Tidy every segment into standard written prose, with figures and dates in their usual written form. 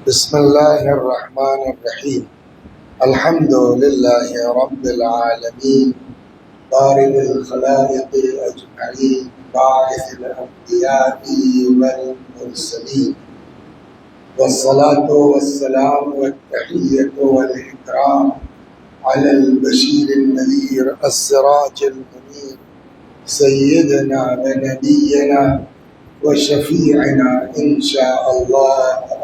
بسم اللہ الرحمن الرحیم الحمد للہ رب العالمین بارئ الخلائق اجمعین باعث الانبیاء والمرسلین والصلاة والسلام والتحیۃ والاکرام علی البشیر النذیر السراج المنیر سیدنا ونبینا وشفيعنا إن شاء الله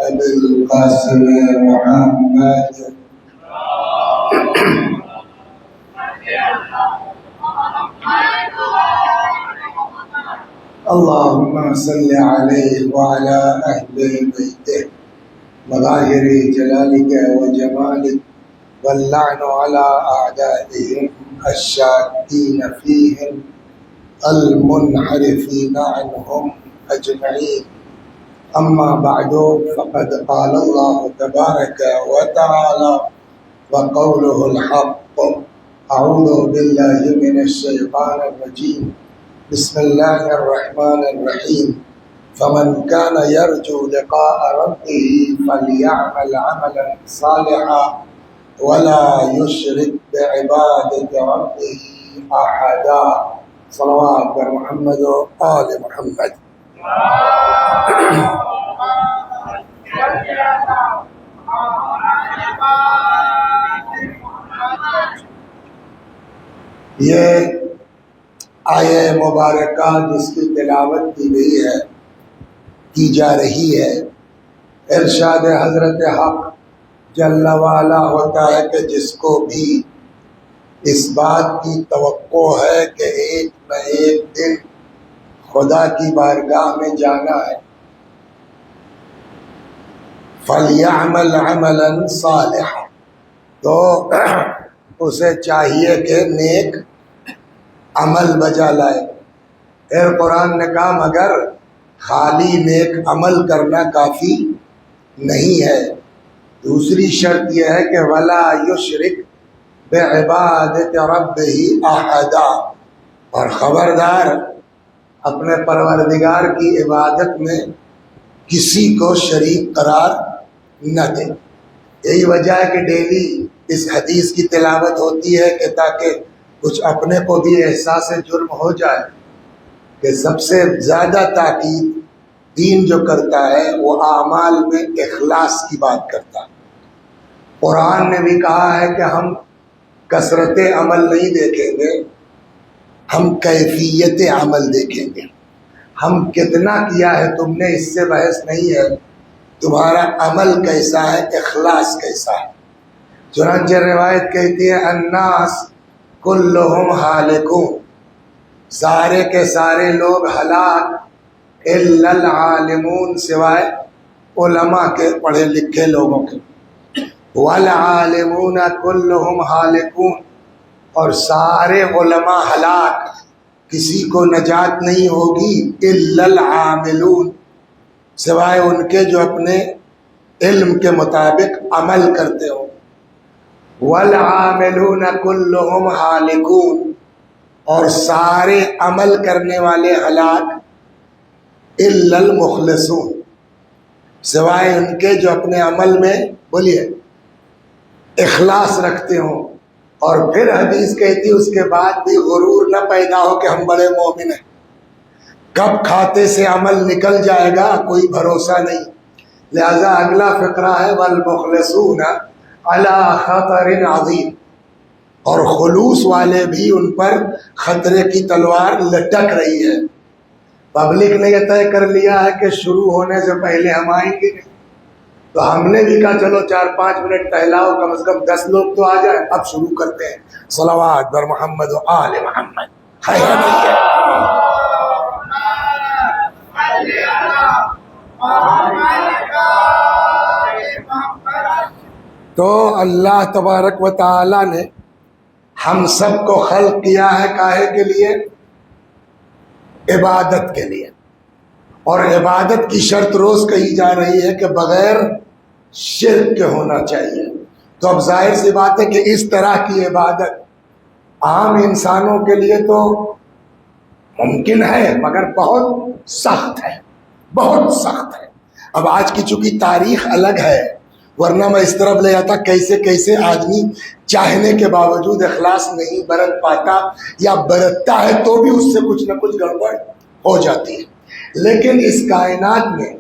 أبي القاسم محمد اللهم صل عليه وعلى أهل بيته مظاهر جلالك وجمالك واللعن على أعدائهم الشاكين فيهم المنحرفين عنهم أجمعين. أما بعد فقد قال الله تبارك وتعالى وقوله الحق. أعوذ بالله من الشيطان الرجيم. بسم الله الرحمن الرحيم. فمن كان يرجو لقاء ربه فليعمل عملا صالحا ولا يشرك بعبادة ربه أحدا. صلوات بر محمد و آل محمد. یہ آیہ مبارکہ جس کی تلاوت کی گئی ہے کی جا رہی ہے، ارشاد حضرت حق جل وعلا ہوتا ہے کہ جس کو بھی اس بات کی توقع ہے کہ ایک نہ ایک دن خدا کی بارگاہ میں جانا ہے، فَلْيَعْمَلْ عَمَلًا صَالِحًا، تو اسے چاہیے کہ نیک عمل بجا لائے۔ پھر قرآن نے کہا مگر خالی نیک عمل کرنا کافی نہیں ہے، دوسری شرط یہ ہے کہ وَلَا يُشْرِكْ بِعِبَادَةِ رَبِّهِ أَحَدًا، اور خبردار اپنے پروردگار کی عبادت میں کسی کو شریک قرار نہ دے۔ یہی وجہ ہے کہ ڈیلی اس حدیث کی تلاوت ہوتی ہے کہ تاکہ کچھ اپنے کو بھی احساس جرم ہو جائے کہ سب سے زیادہ تاکید دین جو کرتا ہے وہ اعمال میں اخلاص کی بات کرتا ہے۔ قرآن نے بھی کہا ہے کہ ہم کثرت عمل نہیں دیکھیں گے، ہم کیفیت عمل دیکھیں گے، ہم کتنا کیا ہے تم نے اس سے بحث نہیں ہے، تمہارا عمل کیسا ہے، اخلاص کیسا ہے۔ چنانچہ روایت کہتی ہے الناس کلہم ہالکون، سارے کے سارے لوگ ہلاک الا العالمون، سوائے علماء کے، پڑھے لکھے لوگوں کے، والعالمون کلہم ہالکون، اور سارے علماء ہلاک، کسی کو نجات نہیں ہوگی الا العاملون، سوائے ان کے جو اپنے علم کے مطابق عمل کرتے ہوں۔ والعاملون کلہم ہالکون، اور سارے عمل کرنے والے ہلاک الا المخلصون، سوائے ان کے جو اپنے عمل میں بولیے اخلاص رکھتے ہوں۔ اور پھر حدیث کہتی اس کے بعد بھی غرور نہ پیدا ہو کہ ہم بڑے مومن ہیں، کب کھاتے سے عمل نکل جائے گا کوئی بھروسہ نہیں۔ لہذا اگلا فقرہ ہے والمخلصون علی خطر عظیم، اور خلوص والے بھی ان پر خطرے کی تلوار لٹک رہی ہے۔ پبلک نے یہ طے کر لیا ہے کہ شروع ہونے سے پہلے ہم آئیں گے نہیں، تو ہم نے بھی کہا چلو 4-5 منٹ ٹہلاؤ، کم از کم 10 لوگ تو آ جائیں، اب شروع کرتے ہیں۔ صلوات بر محمد و آل محمد۔ تو اللہ تبارک و تعالی نے ہم سب کو خلق کیا ہے کاہے کے لیے؟ عبادت کے لیے، اور عبادت کی شرط روز کہی جا رہی ہے کہ بغیر شرک کے ہونا چاہیے۔ تو اب ظاہر سی بات ہے کہ اس طرح کی عبادت عام انسانوں کے لیے تو ممکن ہے مگر بہت سخت ہے، بہت سخت ہے۔ اب آج کی چونکہ تاریخ الگ ہے، ورنہ میں اس طرف لے جاتا کیسے کیسے آدمی چاہنے کے باوجود اخلاص نہیں برت پاتا، یا برتتا ہے تو بھی اس سے کچھ نہ کچھ گڑبڑ ہو جاتی ہے۔ لیکن اس کائنات میں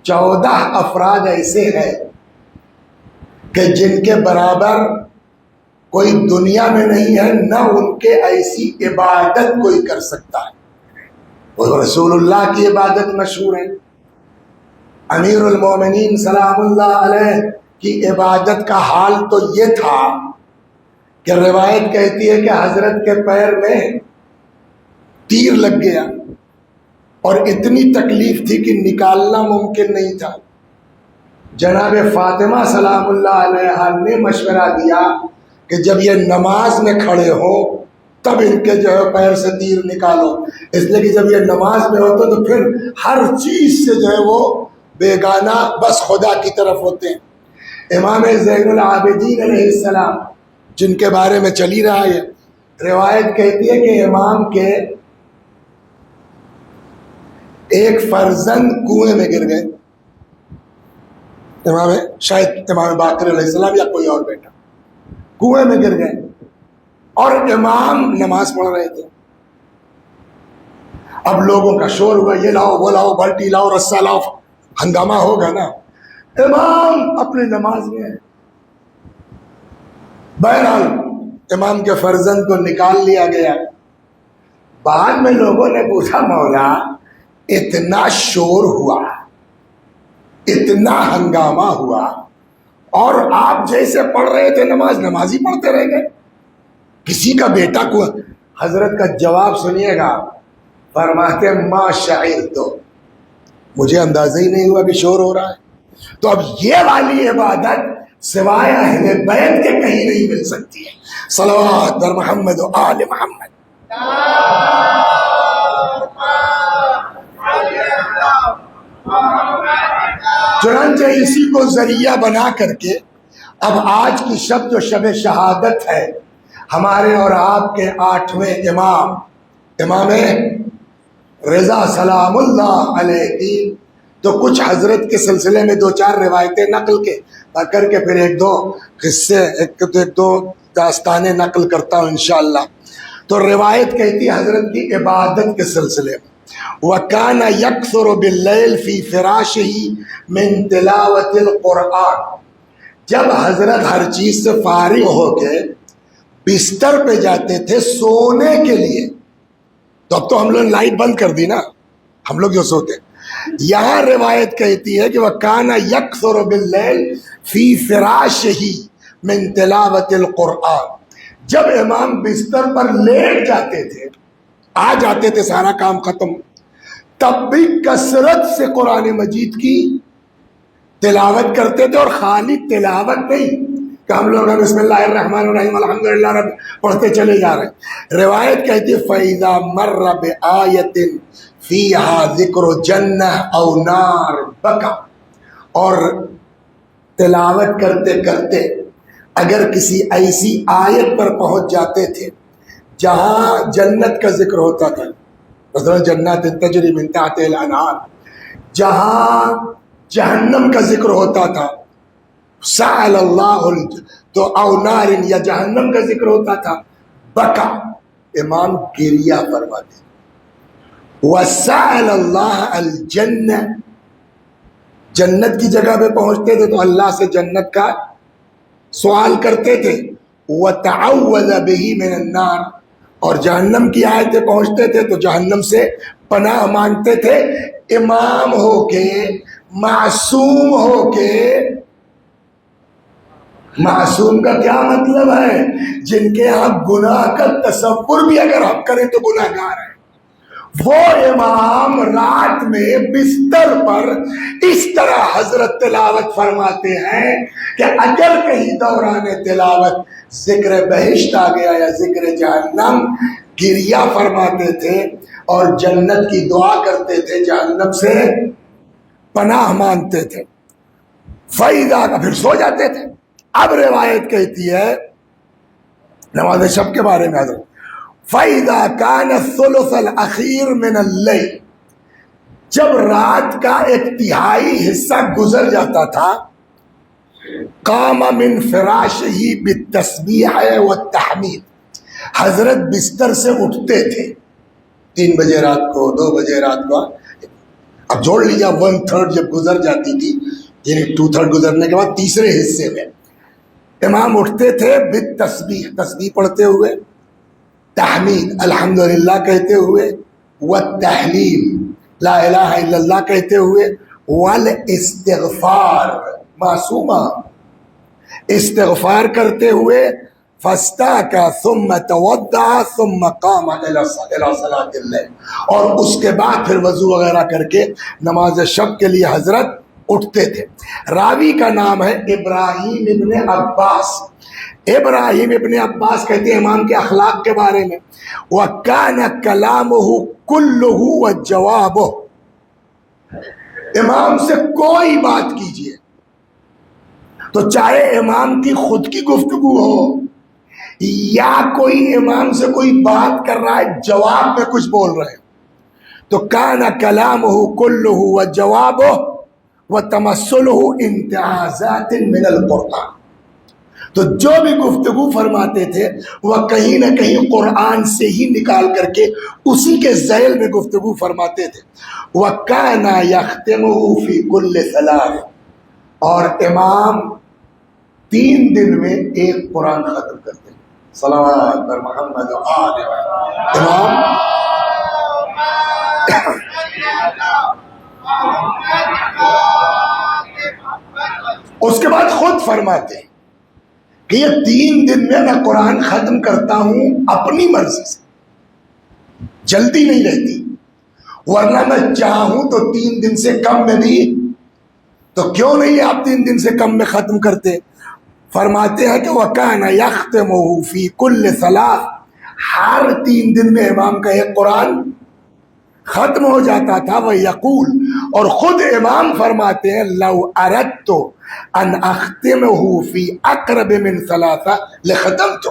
14 افراد ایسے ہیں کہ جن کے برابر کوئی دنیا میں نہیں ہے، نہ ان کے ایسی عبادت کوئی کر سکتا ہے۔ اور رسول اللہ کی عبادت مشہور ہے، امیر المومنین سلام اللہ علیہ کی عبادت کا حال تو یہ تھا کہ روایت کہتی ہے کہ حضرت کے پیر میں تیر لگ گیا اور اتنی تکلیف تھی کہ نکالنا ممکن نہیں تھا۔ جناب فاطمہ سلام اللہ علیہ نے مشورہ دیا کہ جب یہ نماز میں کھڑے ہوں تب ان کے جو ہے پیر سے تیر نکالو، اس لیے کہ جب یہ نماز میں ہوتے تو پھر ہر چیز سے جو ہے وہ بیگانہ بس خدا کی طرف ہوتے ہیں۔ امام زین العابدین علیہ السلام جن کے بارے میں چلی رہا ہے، روایت کہتی ہے کہ امام کے ایک فرزند کنویں میں گر گئے، شاید امام باقر علیہ السلام یا کوئی اور بیٹا کنویں میں گر گئے، اور امام نماز پڑھ رہے تھے۔ اب لوگوں کا شور ہوا، یہ لاؤ وہ لاؤ، بالٹی لاؤ رسا لاؤ، ہنگامہ ہوگا نا۔ امام اپنی نماز میں ہے۔ بہرحال امام کے فرزند کو نکال لیا گیا۔ بعد میں لوگوں نے پوچھا مولا اتنا شور ہوا، اتنا ہنگامہ ہوا، اور آپ جیسے پڑھ رہے تھے نماز، نمازی پڑھتے رہ گئے، کسی کا بیٹا کو۔ حضرت کا جواب سنیے گا، فرماتے ما شعرت، مجھے اندازہ ہی نہیں ہوا کہ شور ہو رہا ہے۔ تو اب یہ والی عبادت سوائے اہل بیت کے کہیں نہیں مل سکتی ہے۔ صلوات بر محمد و آل محمد۔ چنانچہ اسی کو ذریعہ بنا کر کے اب آج کی شب جو شب شہادت ہے، ہمارے اور آپ کے 8ویں امام رضا سلام اللہ علیہ کی، تو کچھ حضرت کے سلسلے میں 2-4 روایتیں نقل کر کے پھر ایک دو داستانیں نقل کرتا ہوں انشاءاللہ۔ تو روایت کہتی ہے حضرت کی عبادت کے سلسلے میں، وَكَانَ يَكْثُرُ بِاللَّيْلِ فِي فِرَاشِهِ مِن تِلَاوَةِ الْقُرْآنِ، جب حضرت ہر چیز سے فارغ ہو کے بستر پہ جاتے تھے سونے کے لیے، تو اب تو ہم لوگ لائٹ بند کر دی نا، ہم لوگ جو سوتے، یہاں روایت کہتی ہے کہ وَكَانَ يَكْثُرُ بِاللَّيْلِ فِي فِرَاشِهِ مِن تِلَاوَةِ الْقُرْآنِ، جب امام بستر پر لیٹ جاتے تھے، آ جاتے تھے سارا کام ختم، تب بھی کثرت سے قرآن مجید کی تلاوت کرتے تھے، اور خالی تلاوت نہیں کہ ہم لوگ بسم اللہ الرحمن الرحیم الحمدللہ رب پڑھتے چلے جا رہے ہیں۔ روایت کہتی ہے فَإِذَا مَرَّ بِآیَةٍ فِيهَا ذِكْرُ جَنَّةٍ أَوْ نَارٍ بَكَى، اور تلاوت کرتے کرتے اگر کسی ایسی آیت پر پہنچ جاتے تھے جہاں جنت کا ذکر ہوتا تھا، مثلا جنات تجری من تحتها الانہار، جہاں جہنم کا ذکر ہوتا تھا، سأل اللہ تو او نار، یا جہنم کا ذکر ہوتا تھا، بکا، امام گریا فرماتے، وسأل اللہ الجنہ، جنت کی جگہ پہ پہنچتے تھے تو اللہ سے جنت کا سوال کرتے تھے، وتعوذ به من النار، اور جہنم کی آیتیں پہنچتے تھے تو جہنم سے پناہ مانگتے تھے۔ امام ہو کے، معصوم ہو کے، معصوم کا کیا مطلب ہے؟ جن کے ہاں گناہ کا تصور بھی اگر ہم کریں تو گناہ گار ہیں، وہ امام رات میں بستر پر اس طرح حضرت تلاوت فرماتے ہیں کہ اگر کہیں دوران تلاوت ذکر بہشت آ گیا یا ذکر جہنم، گریا فرماتے تھے اور جنت کی دعا کرتے تھے، جہنم سے پناہ مانگتے تھے، فائدہ کا پھر سو جاتے تھے۔ اب روایت کہتی ہے نماز شب کے بارے میں، حضرت فَإِذَا كَانَ الثُّلُثُ الْأَخِيرُ مِنَ اللَّيْلِ، جب رات کا ایک تہائی حصہ گزر جاتا تھا قام من فراشہ بالتسبیح والتحمید، حضرت بستر سے اٹھتے تھے 3 بجے رات کو، 2 بجے رات کو، اب جوڑ لیجیے 1/3 جب گزر جاتی تھی، یعنی 2/3 گزرنے کے بعد تیسرے حصے میں امام اٹھتے تھے بالتسبیح، تسبیح پڑھتے ہوئے، تحمید الحمدللہ کہتے ہوئے، والتحلیل لا الہ الا اللہ کہتے ہوئے، والاستغفار معصومہ استغفار کرتے ہوئے، فاستاکا ثم توضع ثم قام الى صلاۃ الليل، اور اس کے بعد پھر وضو وغیرہ کر کے نماز شب کے لیے حضرت اٹھتے تھے۔ راوی کا نام ہے ابراہیم ابن عباس۔ ابراہیم ابن عباس کہتے ہیں امام کے اخلاق کے بارے میں، وَكَانَ كَلَامُهُ كُلُّهُ وَجَوَابُهُ، امام سے کوئی بات کیجئے تو چاہے امام کی خود کی گفتگو ہو یا کوئی امام سے کوئی بات کر رہا ہے جواب میں کچھ بول رہے ہیں، تو کان کلامہ کلہ وجوابہ وتمثلہ انتعاذات من القرآن، تو جو بھی گفتگو فرماتے تھے وہ کہیں نہ کہیں قرآن سے ہی نکال کر کے اسی کے ذیل میں گفتگو فرماتے تھے۔ وَكَانَ يَخْتِمُهُ فِي كُلِّ ثَلَاثٍ، اور امام 3 دن میں ایک قرآن ختم کرتے ہیں۔ صلوات بر محمد و آل امام اس کے بعد خود فرماتے ہیں کہ یہ 3 دن میں میں قرآن ختم کرتا ہوں اپنی مرضی سے، جلدی نہیں رہتی، ورنہ میں چاہوں تو 3 دن سے کم میں بھی، تو کیوں نہیں آپ 3 دن سے کم میں ختم کرتے؟ فرماتے ہیں کہ وَكَانَ يَخْتِمُهُ فِي كُلِّ ثَلَاثٍ، ہر 3 دن میں امام کا ایک قرآن ختم ہو جاتا تھا۔ وَيَقُول، اور خود امام فرماتے ہیں لَوْ أَرَدْتُ أَنْ أَخْتِمَهُ فِي أَقْرَبِ مِنْ ثَلَاثَ لَخَتَمْتُ،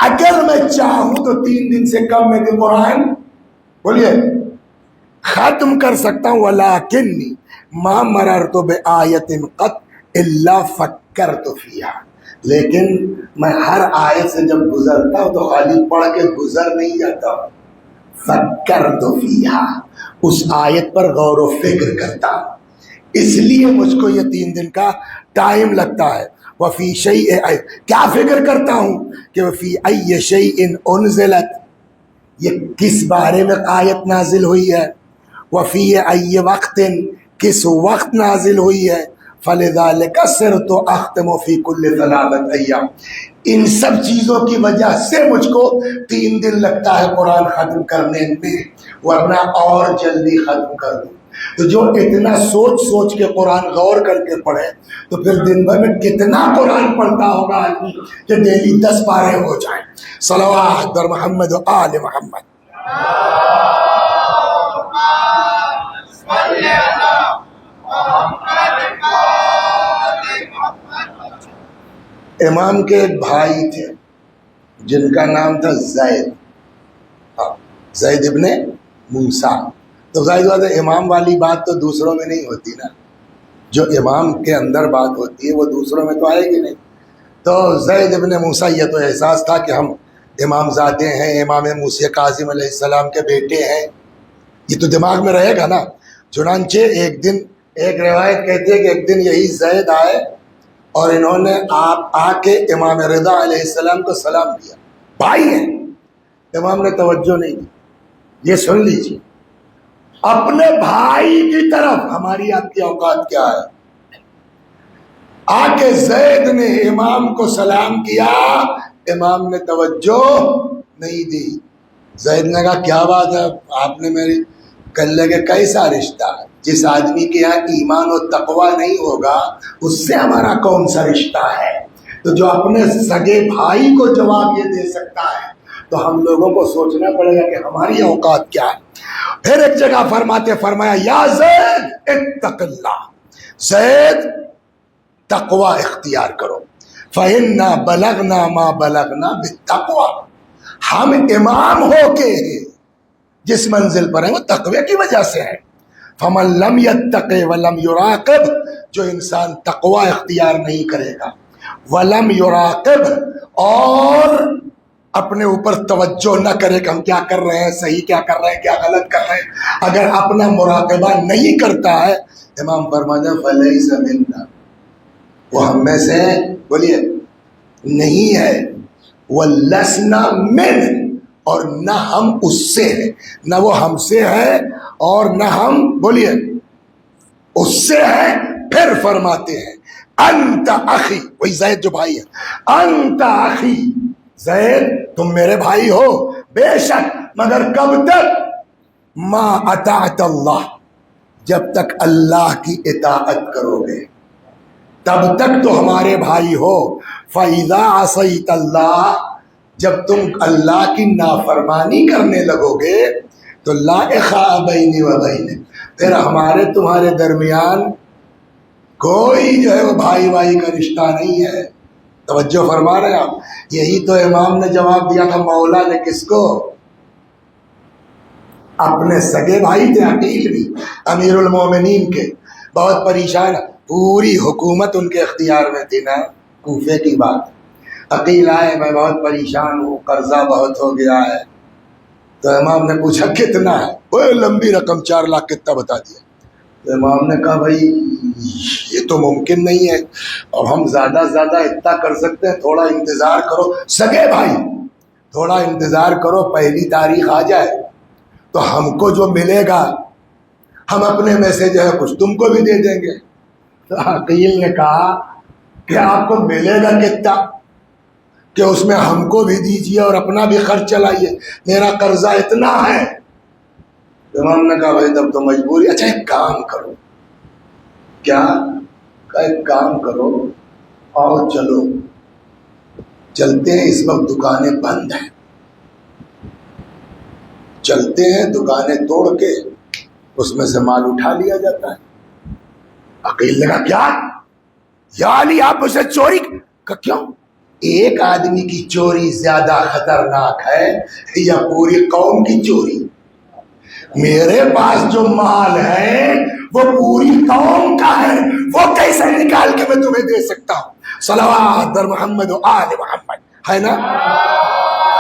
اگر میں چاہوں تو 3 دن سے کم میں بھی قرآن بولیے ختم کر سکتا ہوں۔ وَلَكِنِّي مَا مَرَرْتُ بِآيَةٍ قَطْ إِلَّا فَكَّرْتُ فِيهَا، لیکن میں ہر آیت سے جب گزرتا ہوں تو خالی پڑھ کے گزر نہیں جاتا ہوں، فَكَّرْتُ فِيهَا، اس آیت پر غور و فکر کرتا ہوں، اس لیے مجھ کو یہ 3 دن کا ٹائم لگتا ہے۔ وَفِي شَيْءٍ، کیا فکر کرتا ہوں کہ وَفِي أَيِّ شَيْءٍ أُنزِلَتْ، یہ کس بارے میں آیت نازل ہوئی ہے، وَفِي أَيِّ وَقْتٍ، کس وقت نازل ہوئی ہے، فَلِذَلِكَ صِرْتُ أَخْتِمُ فِي كُلِّ 3 أيام، ان سب چیزوں کی وجہ سے مجھ کو 3 دن لگتا ہے قرآن ختم کرنے میں، ورنہ اور جلدی ختم کر دوں۔ تو جو اتنا سوچ سوچ کے قرآن غور کر کے پڑھے تو پھر دن بھر میں کتنا قرآن پڑھتا ہوگا آدمی کہ ڈیلی 10 پارے ہو جائیں۔ صلوات بر محمد و آل محمد۔ امام کے ایک بھائی تھے جن کا نام تھا زید، زید ابن موسیٰ۔ تو ظاہر بات ہے امام والی بات تو دوسروں میں نہیں ہوتی نا، جو امام کے اندر بات ہوتی ہے وہ دوسروں میں تو آئے گی نہیں۔ تو زید ابن موسیٰ، یہ تو احساس تھا کہ ہم امام زادے ہیں، امام موسیٰ کاظم علیہ السلام کے بیٹے ہیں، یہ تو دماغ میں رہے گا نا۔ چنانچہ ایک دن، ایک روایت کہتی ہے کہ ایک دن یہی زید آئے اور انہوں نے آ کے امام رضا علیہ السلام کو سلام کیا، بھائی ہیں۔ امام نے توجہ نہیں دی۔ یہ سن لیجیے، اپنے بھائی کی طرف ہماری آپ کی اوقات کیا ہے، آ کے زید نے امام کو سلام کیا، امام نے توجہ نہیں دی۔ زید نے کہا کیا بات ہے، آپ نے میری کلے کے کیسا رشتہ ہے، جس آدمی کے یہاں ایمان و تقوی نہیں ہوگا اس سے ہمارا کون سا رشتہ ہے۔ تو جو اپنے سگے بھائی کو جواب یہ دے سکتا ہے تو ہم لوگوں کو سوچنا پڑے گا کہ ہماری اوقات کیا ہے۔ پھر ایک جگہ فرمایا یا زید اتق اللہ، زید تقوی اختیار کرو، فَإِنَّا بَلَغْنَا مَا بَلَغْنَا بِالتَّقْوَى، ہم امام ہو کے جس منزل پر ہیں وہ تقوی کی وجہ سے ہے۔ فمن لم یتق ولم یراقب، جو انسان تقوی اختیار نہیں کرے گا، ولم یراقب، اور اپنے اوپر توجہ نہ کرے کہ ہم کیا کر رہے ہیں، صحیح کیا کر رہے ہیں، کیا غلط کر رہے ہیں، اگر اپنا مراقبہ نہیں کرتا ہے، امام فرماتے ہیں فلیس منا، وہ ہم میں سے بولیے نہیں ہے، وَلَسْنَا مِنْ، اور نہ ہم اس سے ہیں، نہ وہ ہم سے ہے اور نہ ہم بولیے اس سے ہے۔ پھر فرماتے ہیں انت اخی، وہی زید جو بھائی ہے، انت اخی، زید تم میرے بھائی ہو بے شک، مگر کب تک؟ ما اطاعت اللہ، جب تک اللہ کی اطاعت کرو گے تب تک تو ہمارے بھائی ہو۔ فَإِذَا عَصَيْتَ اللَّهَ، جب تم اللہ کی نافرمانی کرنے لگو گے تو لا اخاء بینی و بینک، پھر ہمارے تمہارے درمیان کوئی جو ہے وہ بھائی بھائی کا رشتہ نہیں ہے۔ توجہ فرما رہے ہیں آپ؟ یہی تو امام نے جواب دیا تھا مولا نے، کس کو؟ اپنے سگے بھائی تھے عقیل بھی، امیر المومنین کے، بہت پریشان، پوری حکومت ان کے اختیار میں تھی نا، کوفے کی بات۔ عقیل آئے، میں بہت پریشان ہوں، قرضہ بہت ہو گیا ہے۔ تو امام نے پوچھا کتنا ہے؟ وہ لمبی رقم 4 لاکھ کتنا بتا دیا۔ تو امام نے کہا بھائی یہ تو ممکن نہیں ہے، اب ہم زیادہ زیادہ اتنا کر سکتے ہیں، تھوڑا انتظار کرو سگے بھائی، تھوڑا انتظار کرو، پہلی تاریخ آ جائے تو ہم کو جو ملے گا ہم اپنے میں سے جو ہے کچھ تم کو بھی دے دیں گے۔ تو عقیل نے کہا کہ آپ کو ملے گا کتنا کہ اس میں ہم کو بھی دیجیے اور اپنا بھی خرچ چلائیے، میرا قرضہ اتنا ہے۔ امام نے کہا بھائی تب تو مجبوری، اچھا ایک کام کرو، کیا؟ ایک کام کرو، آؤ چلو چلتے ہیں، اس وقت دکانیں بند ہیں، چلتے ہیں دکانیں توڑ کے اس میں سے مال اٹھا لیا جاتا ہے۔ عقیل نے کہا کیا یا علی آپ اسے چوری کا؟ کیوں؟ ایک آدمی کی چوری زیادہ خطرناک ہے یا پوری قوم کی چوری؟ میرے پاس جو مال ہے وہ پوری قوم کا ہے، وہ کیسے نکال کے میں تمہیں دے سکتا ہوں؟ صلوات بر محمد و آل محمد، ہے نا؟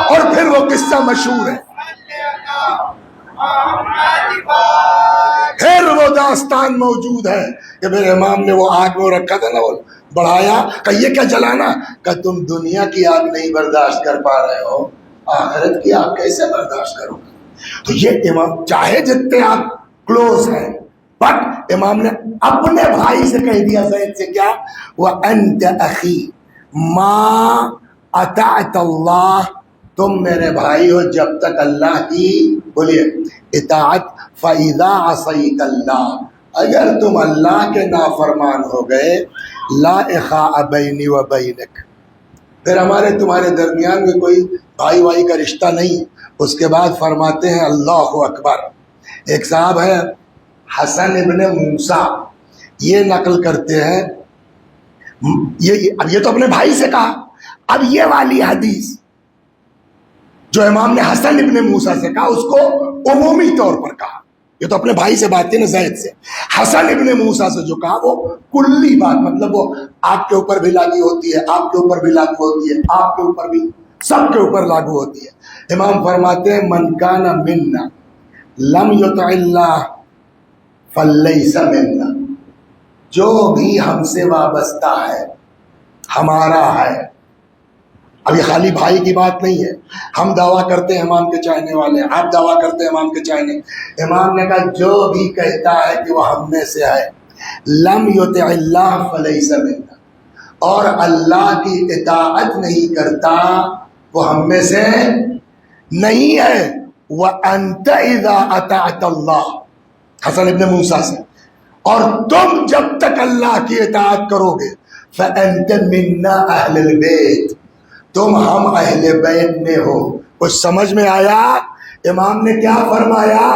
اور پھر وہ قصہ مشہور ہے، پھر وہ داستان موجود ہے کہ میرے امام نے وہ آگ میں رکھا تھا نا، وہ بڑھایا کہ یہ کیا جلانا، کہ تم دنیا کی آگ نہیں برداشت کر پا رہے ہو، آخرت کی آگ کیسے برداشت کرو گے؟ تو یہ امام چاہے جتنے آپ کلوز ہیں، بٹ امام نے اپنے بھائی سے کہہ دیا زید سے کیا؟ وَأَنْتَ أَخِي مَا أَطَعْتَ اللَّهَ، تم میرے بھائی ہو جب تک اللہ کی بولیے اطاعت۔ فَإِذَا عَصَيْتَ اللَّهَ، اگر تم اللہ کے نافرمان ہو گئے، لا اخاء بینی و بینک، پھر ہمارے تمہارے درمیان میں کوئی بھائی بھائی کا رشتہ نہیں۔ اس کے بعد فرماتے ہیں اللہ اکبر، ایک صاحب ہے حسن ابن موسیٰ، یہ نقل کرتے ہیں، اب یہ تو اپنے بھائی سے کہا، اب یہ والی حدیث جو امام نے حسن ابن موسیٰ سے کہا اس کو عمومی طور پر کہا، یہ تو اپنے بھائی سے بات تھی نا زید سے، حسن ابن موسیٰ سے جو کہا وہ کلی بات، مطلب وہ آپ کے اوپر بھی لاگو ہوتی ہے، آپ کے اوپر بھی لاگو ہوتی ہے، آپ کے اوپر بھی، سب کے اوپر لاگو ہوتی ہے۔ امام فرماتے ہیں من کان منا لم یطع اللہ فلیس منا، جو بھی ہم سے وابستہ ہے ہمارا ہے۔ اب یہ خالی بھائی کی بات نہیں ہے، ہم دعویٰ کرتے ہیں امام کے چاہنے والے ہیں، آپ دعویٰ کرتے ہیں امام کے چاہنے، امام نے کہا جو بھی کہتا ہے کہ وہ ہم میں سے ہے، لم یطع اللہ فلیس منا، اور اللہ کی اطاعت نہیں کرتا وہ ہم میں سے نہیں ہے۔ وَأَنْتَ إِذَا أَطَعْتَ اللَّهَ، حسن ابن موسیٰ سے، اور تم جب تک اللہ کی اطاعت کرو گے، فَأَنْتَ مِنَّا أَهْلِ الْبَيْتِ، تم ہم اہل بیت میں ہو۔ کچھ سمجھ میں آیا؟ امام نے کیا فرمایا؟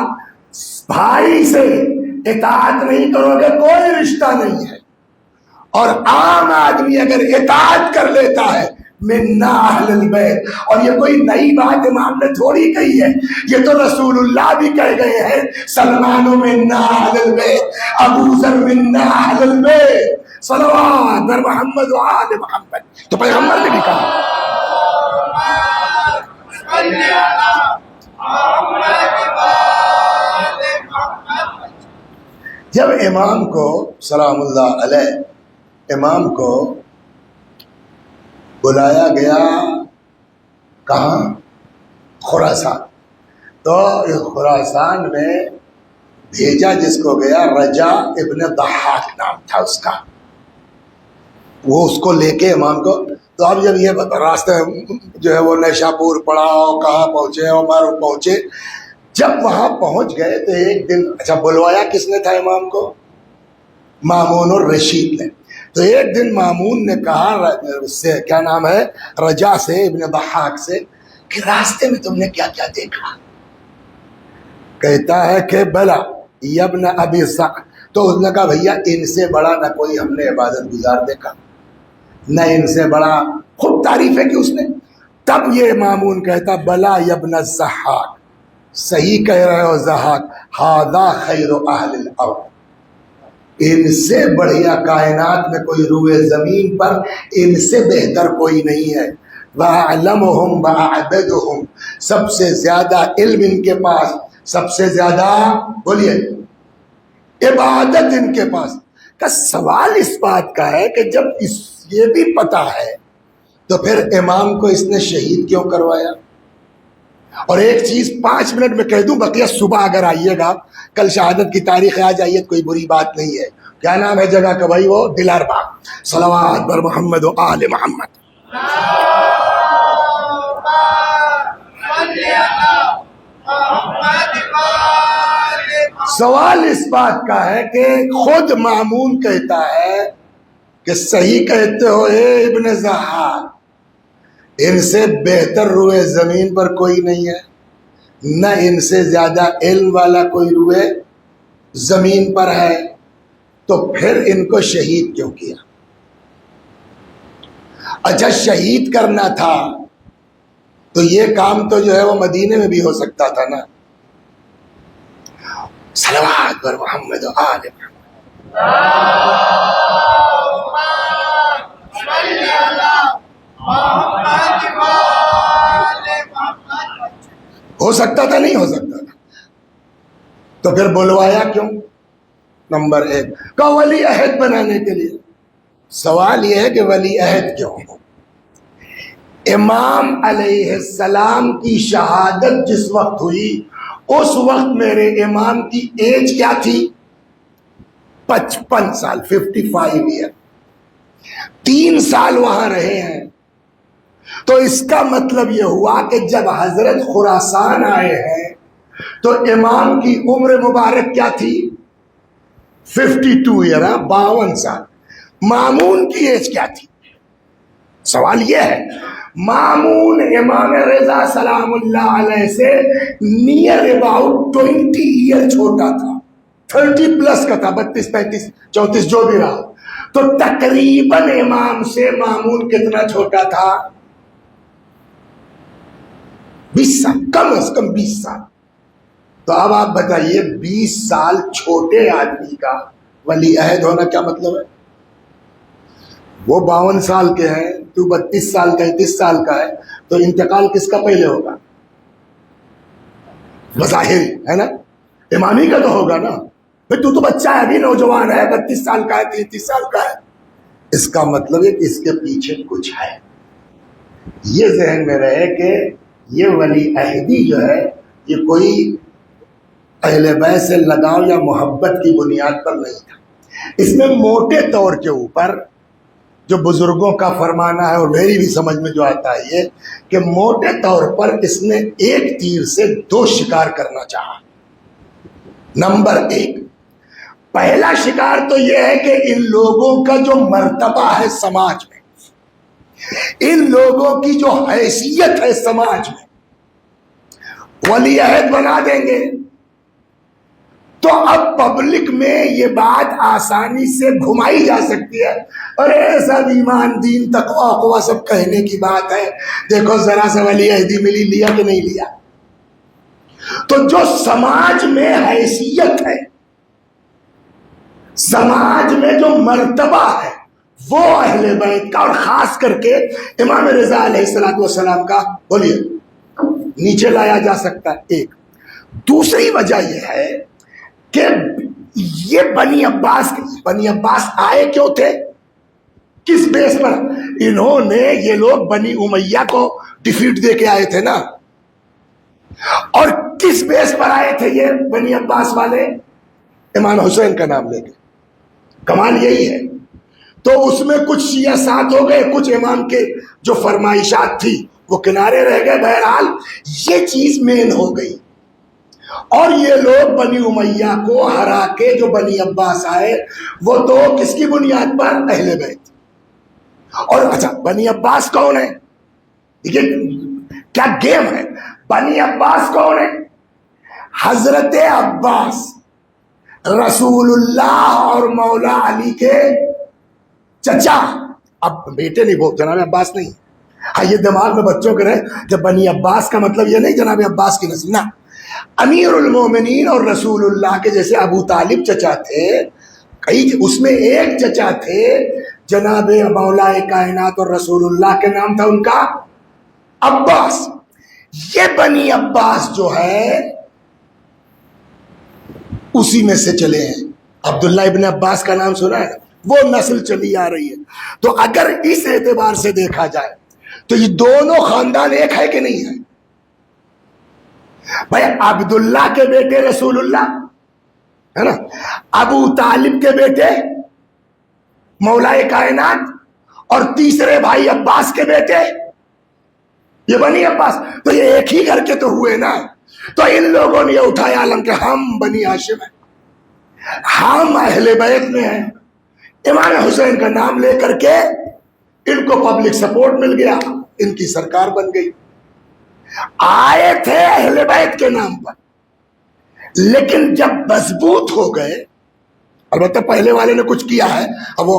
بھائی سے اطاعت نہیں کرو گے کوئی رشتہ نہیں ہے، اور عام آدمی اگر اطاعت کر لیتا ہے منا اہل البیت. اور یہ کوئی نئی بات امام نے تھوڑی کہی ہے, یہ تو رسول اللہ بھی کہہ گئے ہیں, سلمان منا اہل البیت, ابو ذر منا اہل البیت, صلوات بر محمد و آل محمد. تو پیغمبر نے بھی کہا. جب امام کو سلام اللہ علیہ, امام کو بلایا گیا کہاں؟ خراسان. تو اس خراسان میں بھیجا جس کو گیا, رجا ابن ضحاک نام تھا اس کا, وہ اس کو لے کے امام کو. تو اب جب یہ راستے جو ہے وہ نیشاپور پڑا, کہاں پہنچے, عمر پہنچے. جب وہاں پہنچ گئے تو ایک دن, اچھا بلوایا کس نے تھا امام کو؟ مامون الرشید نے. تو ایک دن مامون نے کہا اس سے, کیا نام ہے, رجا سے, ابن ضحاک سے, کہ راستے میں تم نے کیا کیا دیکھا؟ کہتا ہے کہ بلا یبن ابی ذر. تو اس نے کہا بھیا ان سے بڑا نہ کوئی ہم نے عبادت گزار دیکھا, نہ ان سے بڑا. خوب تعریف ہے کہ اس نے. تب یہ مامون کہتا بلا یبن الضحاک, صحیح کہہ رہے ہو ضحاک, ھذا خیر اہل الارض, ان سے بڑھیا کائنات میں کوئی روئے زمین پر ان سے بہتر کوئی نہیں ہے. وَأَعْلَمُهُمْ وَأَعْبَدُهُمْ, سب سے زیادہ علم ان کے پاس, سب سے زیادہ بولیے عبادت ان کے پاس. کا سوال اس بات کا ہے کہ جب یہ بھی پتا ہے تو پھر امام کو اس نے شہید کیوں کروایا؟ اور ایک چیز 5 منٹ میں کہہ دوں, بقیہ صبح اگر آئیے گا, کل شہادت کی تاریخ آ جائیے, کوئی بری بات نہیں ہے. کیا نام ہے جگہ کا بھائی؟ وہ دلار باغ. صلوات بر محمد و آل محمد. سوال اس بات کا ہے کہ خود مامون کہتا ہے کہ صحیح کہتے ہو اے ابن ضحاک, ان سے بہتر روئے زمین پر کوئی نہیں ہے, نہ ان سے زیادہ علم والا کوئی روئے زمین پر ہے. تو پھر ان کو شہید کیوں کیا؟ اچھا شہید کرنا تھا تو یہ کام تو جو ہے وہ مدینے میں بھی ہو سکتا تھا نا. صلوات پر محمد و آل محمد. ہو سکتا تھا, نہیں ہو سکتا تھا. تو پھر بلوایا کیوں؟ نمبر 1 کا ولی عہد بنانے کے لیے. سوال یہ ہے کہ ولی عہد کیوں؟ امام علیہ السلام کی شہادت جس وقت ہوئی اس وقت میرے امام کی ایج کیا تھی؟ 55 سال, 55 ایئر. 3 سال وہاں رہے ہیں. تو اس کا مطلب یہ ہوا کہ جب حضرت خراسان آئے ہیں تو امام کی عمر مبارک کیا تھی؟ 52 ایئر, 52 سال. مامون کی ایج کیا تھی؟ سوال یہ ہے. مامون امام رضا سلام اللہ علیہ سے نیئر اباؤٹ 20 ایئر چھوٹا تھا, 30 پلس کا تھا, 32 35 34 جو بھی رہا. تو تقریباً امام سے مامون کتنا چھوٹا تھا؟ 20 سال, کم از کم 20 سال. تو اب آپ بتائیے 20 سال چھوٹے آدمی کا ولی عہد ہونا کیا مطلب ہے؟ وہ 52 سال کے ہیں, تو 32 سال کا 33 سال کا ہے, تو انتقال کس کا پہلے ہوگا؟ بظاہر ہے نا, امامی کا تو ہوگا نا. تو بچہ ہے, ابھی نوجوان ہے, 32 سال کا ہے, 33 سال کا ہے. اس کا مطلب ہے کہ اس کے پیچھے کچھ ہے. یہ ذہن میں رہے کہ یہ ولی عہدی جو ہے یہ کوئی اہل بیت سے لگاؤ یا محبت کی بنیاد پر نہیں تھا. اس میں موٹے طور کے اوپر جو بزرگوں کا فرمانا ہے اور میری بھی سمجھ میں جو آتا ہے یہ کہ موٹے طور پر اس نے ایک تیر سے 2 شکار کرنا چاہا. نمبر 1, پہلا شکار تو یہ ہے کہ ان لوگوں کا جو مرتبہ ہے سماج میں, ان لوگوں کی جو حیثیت ہے سماج میں, ولی عہد بنا دیں گے. تو اب پبلک میں یہ بات آسانی سے گھمائی جا سکتی ہے، اور سب ایمان دین تقویٰ اقوا سب کہنے کی بات ہے، دیکھو ذرا سا ولی عہدی ملی، لیا کہ نہیں لیا؟ تو جو سماج میں حیثیت ہے، سماج میں جو مرتبہ ہے، وہ اہل بیت کا اور خاص کر کے امام رضا علیہ السلام کا بولیے نیچے لایا جا سکتا ہے۔ ایک دوسری وجہ یہ ہے کہ یہ بنی عباس آئے کیوں تھے، کس بیس پر؟ انہوں نے، یہ لوگ بنی امیہ کو ڈیفیٹ دے کے آئے تھے نا، اور کس بیس پر آئے تھے یہ بنی عباس والے؟ امام حسین کا نام لے کے۔ کمال یہی ہے، تو اس میں کچھ شیعہ ساتھ ہو گئے، کچھ امام کے جو فرمائشات تھی وہ کنارے رہ گئے، بہرحال یہ چیز مین ہو گئی، اور یہ لوگ بنی امیہ کو ہرا کے جو بنی عباس آئے، وہ تو کس کی بنیاد پر؟ اہل بیت۔ اور اچھا بنی عباس کون ہے؟ یہ کیا گیم ہے؟ بنی عباس کون ہے؟ حضرت عباس رسول اللہ اور مولا علی کے چچا، اب بیٹے نہیں، وہ جناب عباس نہیں۔ ہاں یہ دماغ میں بچوں کے رہے کہ بنی عباس کا مطلب یہ نہیں جناب عباس کی نسل، نہ، امیر المومنین اور رسول اللہ کے جیسے ابو طالب چچا تھے، کئی اس میں ایک چچا تھے جناب مولا کائنات اور رسول اللہ کے نام تھا ان کا عباس۔ یہ بنی عباس جو ہے اسی میں سے چلے ہیں، عبداللہ ابن عباس کا نام سنا ہے، وہ نسل چلی آ رہی ہے۔ تو اگر اس اعتبار سے دیکھا جائے تو یہ دونوں خاندان ایک ہے کہ نہیں ہے؟ بھائی عبداللہ کے بیٹے رسول اللہ ہے نا، ابو طالب کے بیٹے مولا کائنات، اور تیسرے بھائی عباس کے بیٹے یہ بنی عباس، تو یہ ایک ہی گھر کے تو ہوئے نا۔ تو ان لوگوں نے یہ اٹھایا عالم کہ ہم بنی ہاشم ہیں، ہم اہل بیت میں ہیں، امام حسین کا نام لے کر کے ان کو پبلک سپورٹ مل گیا، ان کی سرکار بن گئی۔ آئے تھے اہل بیت کے نام پر، لیکن جب مضبوط ہو گئے، البتہ پہلے والے نے کچھ کیا ہے، اب وہ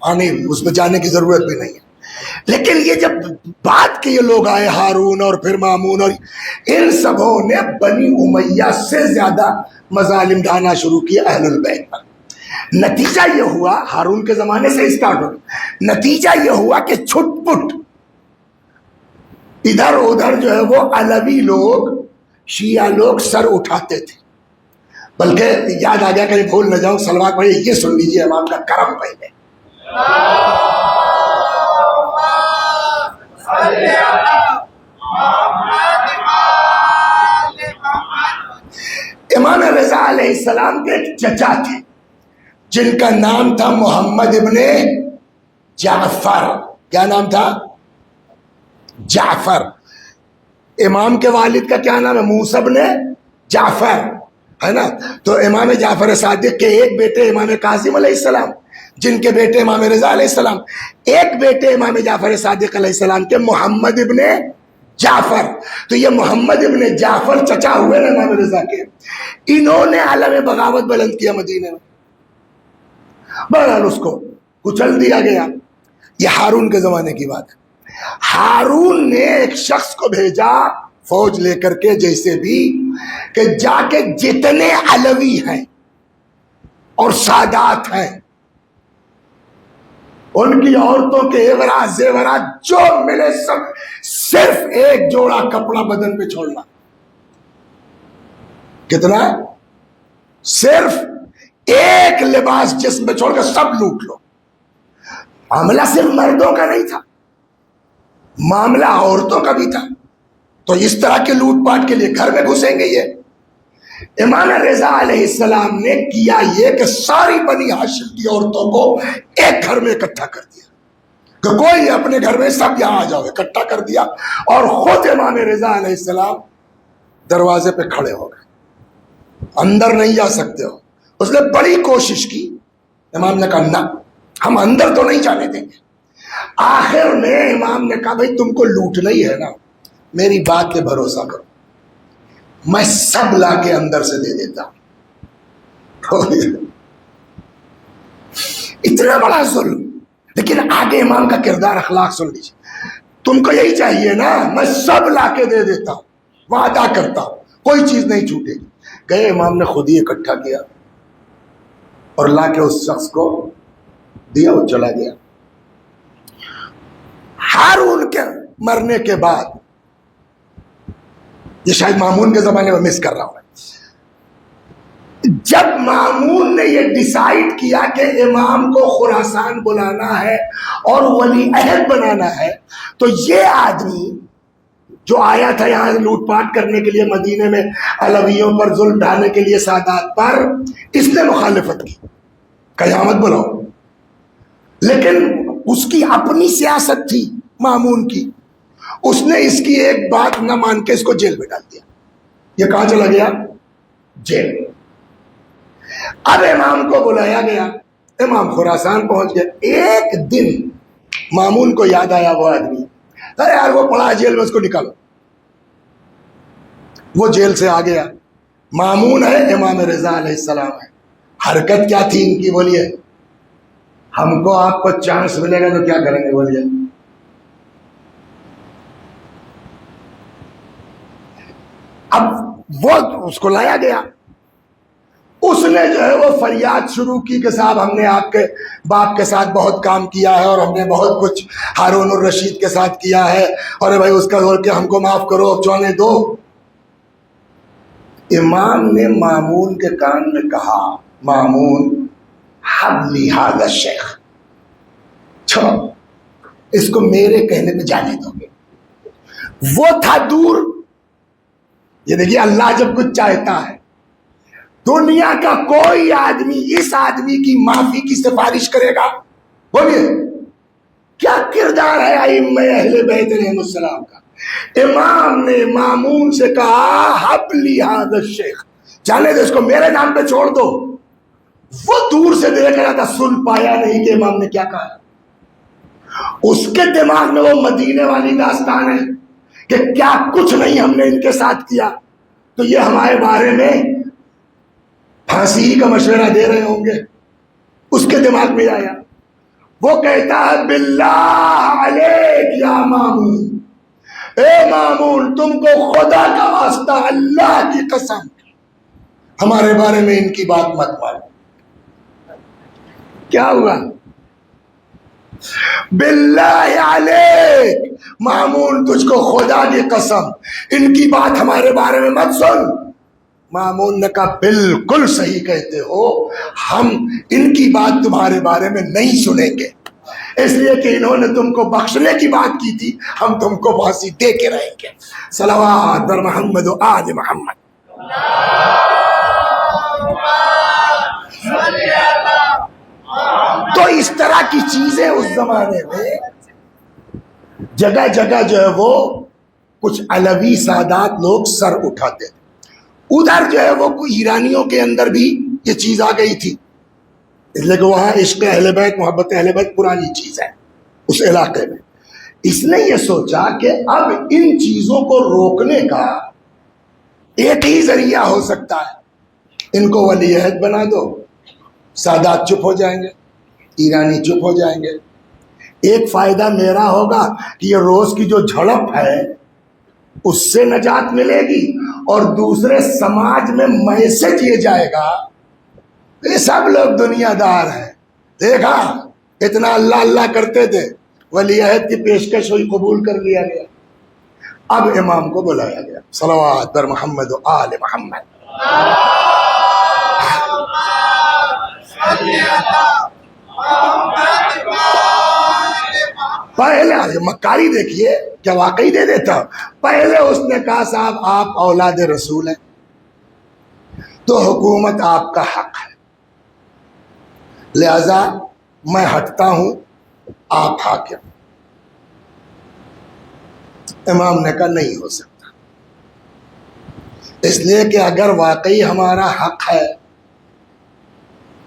آنے اس میں جانے کی ضرورت بھی نہیں ہے، لیکن یہ جب بات کے یہ لوگ آئے، ہارون اور پھر مامون، اور ان سبوں نے بنی امیہ سے زیادہ مظالم ڈھانا شروع کیا اہل البیت پر۔ نتیجہ یہ ہوا، ہارون کے زمانے سے اسٹارٹ ہو، نتیجہ یہ ہوا کہ چھٹ پٹ ادھر ادھر جو ہے وہ علوی لوگ، شیعہ لوگ سر اٹھاتے تھے۔ بلکہ یاد آ گیا، کہیں بھول نہ جاؤں، سلوات بھائی یہ سن لیجیے امام کا کرم پہلے۔ امام رضا علیہ السلام کے ایک چچا تھے جن کا نام تھا محمد ابن جعفر۔ کیا نام تھا؟ جعفر۔ امام کے والد کا کیا نام ہے؟ موسیٰ ابن جعفر، ہے نا۔ تو امام جعفر صادق کے ایک بیٹے امام کاظم علیہ السلام، جن کے بیٹے امام رضا علیہ السلام، ایک بیٹے امام جعفر صادق علیہ السلام کے محمد ابن جعفر۔ تو یہ محمد ابن جعفر چچا ہوئے نا امام رضا کے، انہوں نے عالم بغاوت بلند کیا مدینے میں، بہرحال اس کو کچل دیا گیا۔ یہ ہارون کے زمانے کی بات ہے۔ ہارون نے ایک شخص کو بھیجا فوج لے کر کے، جیسے بھی، کہ جا کے جتنے علوی ہیں اور سادات ہیں ان کی عورتوں کے زیورات جو ملے سب، صرف ایک جوڑا کپڑا بدن پہ چھوڑنا۔ کتنا؟ صرف ایک لباس جسم پہ چھوڑ کر سب لوٹ لو۔ معاملہ صرف مردوں کا نہیں تھا، معاملہ عورتوں کا بھی تھا۔ تو اس طرح کے لوٹ پاٹ کے لیے گھر میں گھسیں گے یہ؟ امام رضا علیہ السلام نے کیا یہ کہ ساری بنی ہاشم کی عورتوں کو ایک گھر میں اکٹھا کر دیا، کہ کوئی اپنے گھر میں، سب یہاں آ جاؤ، اکٹھا کر دیا، اور خود امام رضا علیہ السلام دروازے پہ کھڑے ہو گئے، اندر نہیں جا سکتے ہو۔ اس نے بڑی کوشش کی، امام نے کہا نہ، ہم اندر تو نہیں جانے دیں گے۔ آخر میں امام نے کہا بھائی تم کو لوٹنا ہی ہے نا، میری بات پہ بھروسہ کرو، میں سب لا کے اندر سے دے دیتا ہوں۔ اتنا بڑا ظلم. لیکن آگے امام کا کردار اخلاق سن لیجیے. تم کو یہی چاہیے نا, میں سب لا کے دے دیتا ہوں, وعدہ کرتا ہوں کوئی چیز نہیں چھوٹے گی. گئے امام نے خود ہی اکٹھا کیا اور لا کے اس شخص کو دیا, وہ چلا گیا. ہارون کے مرنے کے بعد, یہ شاید مامون کے زمانے میں مس کر رہا ہوں میں, جب مامون نے یہ ڈیسائیڈ کیا کہ امام کو خراسان بلانا ہے اور ولی عہد بنانا ہے, تو یہ آدمی جو آیا تھا یہاں لوٹ پاٹ کرنے کے لیے مدینے میں, علویوں پر ظلم ڈھانے کے لیے سادات پر, اس نے مخالفت کی, قیامت بلاؤ. لیکن اس کی اپنی سیاست تھی مامون کی, اس نے اس کی ایک بات نہ مان کے اس کو جیل میں ڈال دیا. یہ کہاں چلا گیا؟ جیل. اب امام کو بلایا گیا, امام خراسان پہنچ گیا. ایک دن مامون کو یاد آیا وہ آدمی, ارے یار وہ پڑا جیل میں, اس کو نکالو. وہ جیل سے آ گیا. مامون ہے, امام رضا علیہ السلام ہے. حرکت کیا تھی ان کی بولیے؟ ہم کو آپ کو چانس ملے گا تو کیا کریں گے بولیے؟ اب وہ اس کو لایا گیا. اس نے جو ہے وہ فریاد شروع کی کہ صاحب ہم نے آپ کے باپ کے ساتھ بہت کام کیا ہے اور ہم نے بہت کچھ ہارون الرشید کے ساتھ کیا ہے, اور بھائی اس کا بول کے ہم کو معاف کرو, چونے دو. امام نے مامون کے کان میں کہا, مامون حبلی ھذا الشیخ, چھوڑو اس کو میرے کہنے پہ جانے دو گے. وہ تھا دور. یہ دیکھیے اللہ جب کچھ چاہتا ہے, دنیا کا کوئی آدمی اس آدمی کی معافی کی سفارش کرے گا؟ بولیے کیا کردار ہے ائمہ اہل بیت علیہ السلام کا. امام نے مامون سے کہا حبلی ھذا الشیخ, جانے دو اس کو, میرے نام پہ چھوڑ دو. وہ دور سے دیکھ رہا تھا, سن پایا نہیں کہ امام نے کیا کہا. اس کے دماغ میں وہ مدینے والی داستان ہے کہ کیا کچھ نہیں ہم نے ان کے ساتھ کیا, تو یہ ہمارے بارے میں پھانسی کا مشورہ دے رہے ہوں گے. اس کے دماغ میں آیا. وہ کہتا ہے باللہ علیک یا مامون, اے مامون تم کو خدا کا واسطہ, اللہ کی قسم, ہمارے بارے میں ان کی بات مت مانو. کیا ہوا؟ باللہ علیک مامون, تجھ کو خدا کی قسم ان کی بات ہمارے بارے میں مت سن. مامون نے کہا بالکل صحیح کہتے ہو, ہم ان کی بات تمہارے بارے میں نہیں سنیں گے, اس لیے کہ انہوں نے تم کو بخشنے کی بات کی تھی, ہم تم کو پھانسی دے کے رہیں گے. صلوات بر محمد و آل محمد. تو اس طرح کی چیزیں اس زمانے میں جگہ جگہ جو ہے وہ کچھ علوی سادات لوگ سر اٹھاتے. ادھر جو ہے وہ ایرانیوں کے اندر بھی یہ چیز آ گئی تھی, اس لیے کہ وہاں عشق اہل بیت, محبت اہل بیت پرانی چیز ہے اس علاقے میں. اس نے یہ سوچا کہ اب ان چیزوں کو روکنے کا ایک ہی ذریعہ ہو سکتا ہے, ان کو ولی عہد بنا دو, سادات چپ ہو جائیں گے, ایرانی چپ ہو جائیں گے. ایک فائدہ میرا ہوگا کہ یہ روز کی جو جھڑپ ہے اس سے نجات ملے گی, اور دوسرے سماج میں میسج یہ جائے گا یہ سب لوگ دنیا دار ہیں, دیکھا اتنا اللہ اللہ کرتے تھے, ولی عہد کی پیشکش ہوئی, قبول کر لیا گیا. اب امام کو بلایا گیا. صلوات بر محمد و آل محمد. پہلے مکاری دیکھیے کیا واقعی دے دیتا. پہلے اس نے کہا صاحب آپ اولاد رسول ہیں تو حکومت آپ کا حق ہے, لہذا میں ہٹتا ہوں, آپ حاکم. امام نے کہا نہیں ہو سکتا, اس لیے کہ اگر واقعی ہمارا حق ہے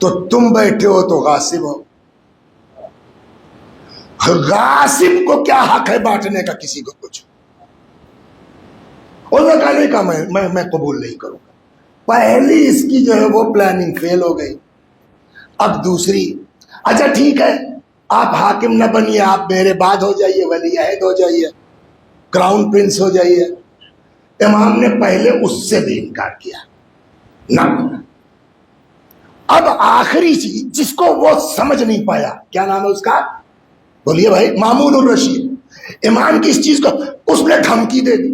تو تم بیٹھے ہو تو غاصب ہو. غاصب کو کیا حق ہے بانٹنے کا کسی کو کچھ؟ انہوں نے کہا نہیں, کہا میں قبول نہیں کروں گا. پہلی اس کی جو ہے وہ پلاننگ فیل ہو گئی. اب دوسری, اچھا ٹھیک ہے آپ حاکم نہ بنیے, آپ میرے بعد ہو جائیے, ولی عہد ہو جائیے, کراؤن پرنس ہو جائیے. امام نے پہلے اس سے بھی انکار کیا نہ. اب آخری چیز جس کو وہ سمجھ نہیں پایا, کیا نام ہے اس کا, بولیے بھائی, مامون الرشید. امام کی اس چیز کو اس نے دھمکی دے دی,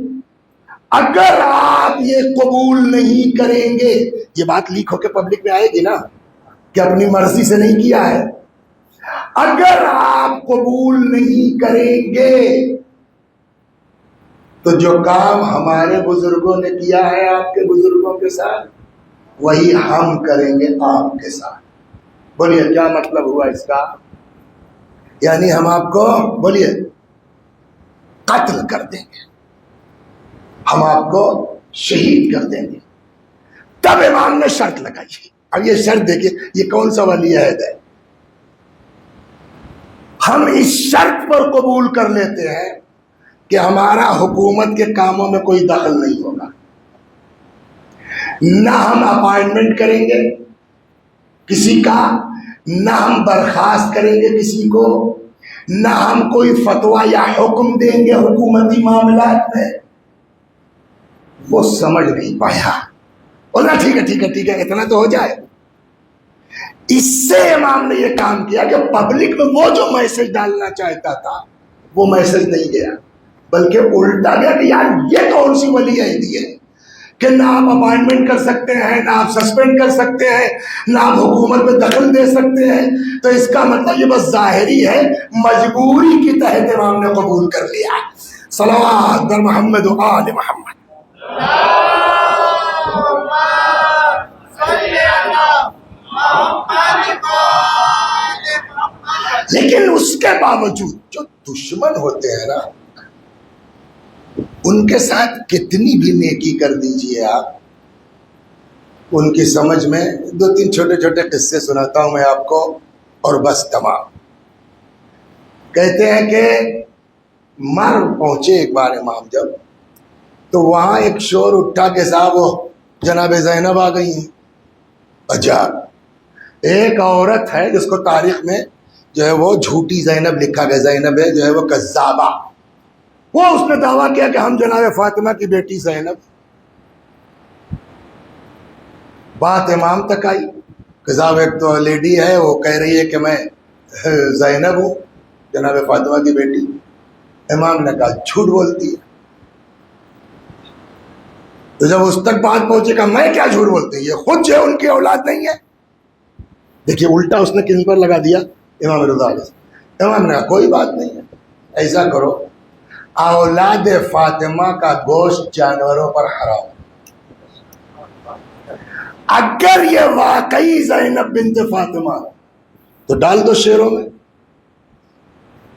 اگر آپ یہ قبول نہیں کریں گے, یہ بات لیک ہو کے پبلک میں آئے گی نا کہ اپنی مرضی سے نہیں کیا ہے, اگر آپ قبول نہیں کریں گے تو جو کام ہمارے بزرگوں نے کیا ہے آپ کے بزرگوں کے ساتھ, وہی ہم کریں گے آپ کے ساتھ. بولیے کیا مطلب ہوا اس کا؟ یعنی ہم آپ کو, بولیے, قتل کر دیں گے, ہم آپ کو شہید کر دیں گے. تب امام نے شرط لگائی. اب یہ شرط دیکھیے, یہ کون سا ولی عہد ہے. ہم اس شرط پر قبول کر لیتے ہیں کہ ہمارا حکومت کے کاموں میں کوئی دخل نہیں ہوگا, نہ ہم اپائنٹمنٹ کریں گے کسی کا, نہ ہم برخاست کریں گے کسی کو, نہ ہم کوئی فتویٰ یا حکم دیں گے حکومتی معاملات میں. وہ سمجھ نہیں پایا, بولا ٹھیک ہے ٹھیک ہے ٹھیک ہے, اتنا تو ہو جائے. اس سے امام نے یہ کام کیا کہ پبلک میں وہ جو میسج ڈالنا چاہتا تھا وہ میسج نہیں گیا, بلکہ الٹا گیا کہ یار یہ کون سی ولی عہدی ہے کہ نہ آپ اپائنٹمنٹ کر سکتے ہیں, نہ آپ سسپینڈ کر سکتے ہیں, نہ آپ حکومت میں دخل دے سکتے ہیں. تو اس کا مطلب یہ بس ظاہری ہے, مجبوری کے تحت امام نے قبول کر لیا. صلوات بر محمد و آل محمد. لیکن اس کے باوجود جو دشمن ہوتے ہیں نا, ان کے ساتھ کتنی بھی نیکی کر دیجئے آپ, ان کی سمجھ میں 2-3 چھوٹے چھوٹے قصے سناتا ہوں میں آپ کو اور بس تمام. کہتے ہیں کہ مر پہنچے ایک بار امام جب, تو وہاں ایک شور اٹھا کہ صاحب وہ جناب زینب آ گئی ہیں. عجب, ایک عورت ہے جس کو تاریخ میں جو ہے وہ جھوٹی زینب لکھا گیا, زینب ہے جو ہے وہ کذابہ. وہ اس نے دعویٰ کیا کہ ہم جناب فاطمہ کی بیٹی زینب. بات امام تک آئی کہ صاحب ایک تو لیڈی ہے وہ کہہ رہی ہے کہ میں زینب ہوں جناب فاطمہ کی بیٹی. امام نے کہا جھوٹ بولتی ہے. تو جب اس تک بات پہنچے گا میں کیا جھوٹ بولتی ہوں, یہ خود جو ہے ان کی اولاد نہیں ہے. دیکھیے الٹا اس نے کن پر لگا دیا, امام رضا علیہ السلام. امام نے کہا کوئی بات نہیں ہے, ایسا کرو اولاد فاطمہ کا گوشت جانوروں پر حرام. اگر یہ واقعی زینب بنت فاطمہ تو ڈال دو شیروں میں,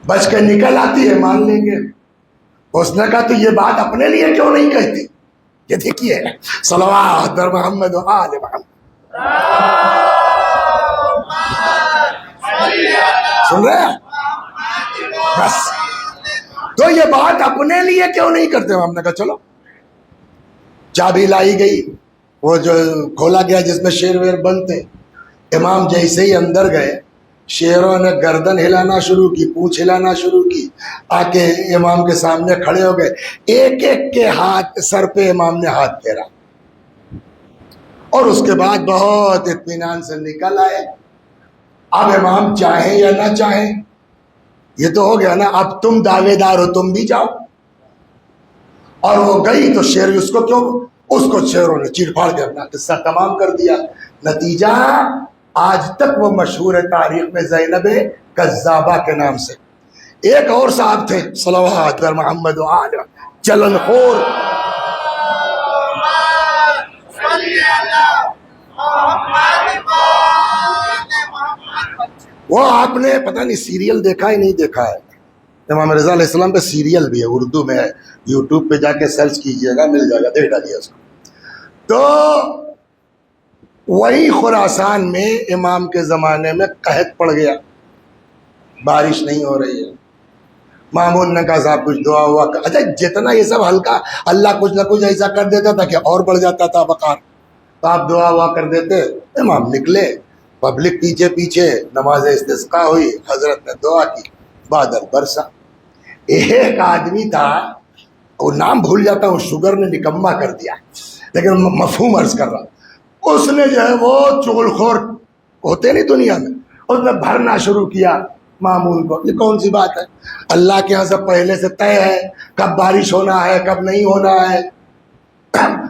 بچ کے نکل آتی ہے مان لیں گے. اس نے کہا تو یہ بات اپنے لیے کیوں نہیں کہتی. یہ دیکھیے صلوات بر محمد و آل محمد. سن رہے ہیں بس, تو یہ بات اپنے لیے کیوں نہیں کرتے. ہم نے کہا چلو. چابی لائی گئی, وہ جو کھولا گیا جس میں شیر ویر بند تھے. امام جیسے ہی اندر گئے, شیروں نے گردن ہلانا شروع کی, پونچھ ہلانا شروع کی, آ کے امام کے سامنے کھڑے ہو گئے. ایک ایک کے ہاتھ سر پہ امام نے ہاتھ پھیرا, اور اس کے بعد بہت اطمینان سے نکل آئے. اب امام چاہیں یا نہ چاہیں یہ تو ہو گیا نا, اب تم دعوے دار ہو, تم بھی جاؤ. اور وہ گئی تو شیر اس کو کیوں, اس کو شیروں نے چیر پھاڑ کے اپنا قصہ تمام کر دیا. نتیجہ آج تک وہ مشہور ہے تاریخ میں زینب کذابہ کے نام سے. ایک اور صاحب تھے صلوات بر محمد و آل, چلن خور. وہ آپ نے پتہ نہیں سیریل دیکھا ہی نہیں دیکھا ہے. امام رضا علیہ السلام پہ سیریل بھی ہے, اردو میں ہے, یوٹیوب پہ جا کے سرچ کیجئے گا, مل جائے گا, دیکھ ڈالیے اس کو. تو وہی خراسان میں امام کے زمانے میں قحط پڑ گیا, بارش نہیں ہو رہی ہے. مامون نے کہا صاحب کچھ دعا ہوا. اچھا جتنا یہ سب ہلکا, اللہ کچھ نہ کچھ ایسا کر دیتا تھا کہ اور بڑھ جاتا تھا بقار. تو آپ دعا ہوا کر دیتے. امام نکلے, پبلک پیچھے پیچھے, نماز استسقاء ہوئی, حضرت نے دعا کی, بادل برسا. ایک آدمی تھا, وہ نام بھول جاتا ہوں, شوگر نے نکما کر دیا, لیکن مفہوم عرض کر رہا. اس نے جو ہے وہ چغل خور ہوتے نہیں دنیا میں, اس نے بھرنا شروع کیا معمول کو. یہ کون سی بات ہے؟ اللہ کے یہاں سے پہلے سے طے ہے کب بارش ہونا ہے کب نہیں ہونا ہے.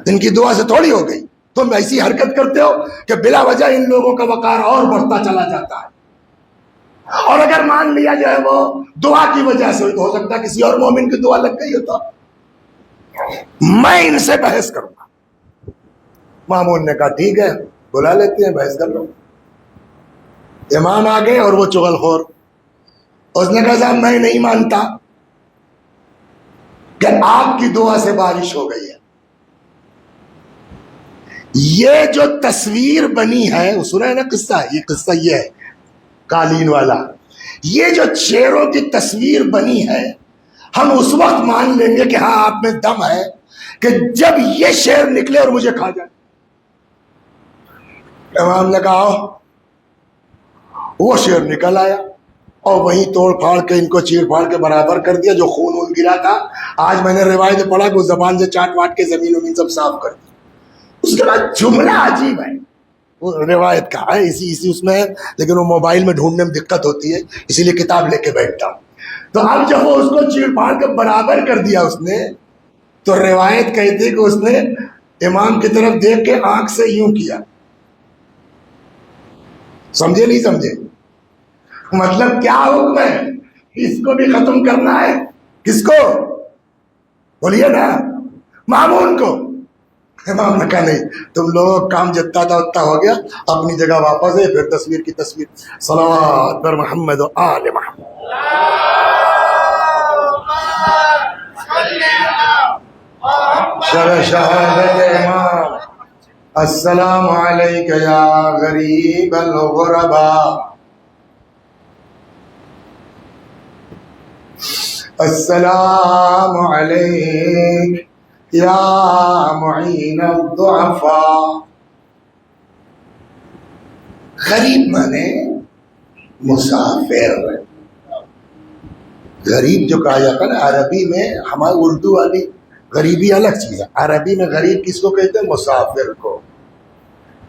ان کی دعا سے تھوڑی ہو گئی. تم ایسی حرکت کرتے ہو کہ بلا وجہ ان لوگوں کا وقار اور بڑھتا چلا جاتا ہے. اور اگر مان لیا جائے وہ دعا کی وجہ سے, تو ہو سکتا ہے کسی اور مومن کی دعا لگ گئی ہو. تو میں ان سے بحث کروں گا. مامون نے کہا ٹھیک ہے, بلا لیتے ہیں, بحث کر لو. امام آ گئے اور وہ چغل خور. اس نے کہا صاحب میں نہیں مانتا کہ آپ کی دعا سے بارش ہو گئی ہے. یہ جو تصویر بنی ہے, سنا ہے نا قصہ, یہ قصہ یہ ہے قالین والا. یہ جو شیروں کی تصویر بنی ہے, ہم اس وقت مان لیں گے کہ ہاں آپ میں دم ہے کہ جب یہ شیر نکلے اور مجھے کھا جائے. امام نے کہا وہ شیر نکل آیا اور وہیں توڑ پھاڑ کے ان کو چیر پھاڑ کے برابر کر دیا. جو خون گرا تھا, آج میں نے روایت پڑھا کہ وہ زبان سے چاٹ واٹ کے زمین ومین سب صاف کر دی. اس کے بعد جملہ عجیب ہے, وہ روایت کا ہے, اسی اس میں ہے, لیکن وہ موبائل میں ڈھونڈنے میں دقت ہوتی ہے, اسی لیے کتاب لے کے بیٹھتا ہوں. تو اب جب وہ اس کو چیر پھاڑ کے برابر کر دیا اس نے, تو روایت کہتی ہے کہ اس نے امام کی طرف دیکھ کے آنکھ سے یوں کیا. سمجھے نہیں سمجھے؟ مطلب کیا حکم ہے, اس کو بھی ختم کرنا ہے. کس کو بولیے نا, مامون کو. امام نے کہا نہیں, تم لوگوں کام جتنا تھا اتنا ہو گیا, اپنی جگہ واپس ہے. پھر تصویر کی تصویر, صلوات بر محمد و آل محمد. شب شہادت امام. السلام علیک یا غریب الغرباء, السلام علیک یا معین الضعفاء. غریب مانے مسافر. غریب جو کہا جاتا ہے نا عربی میں, ہمارے اردو والی غریبی الگ چیز ہے. عربی میں غریب کس کو کہتے ہیں؟ مسافر کو.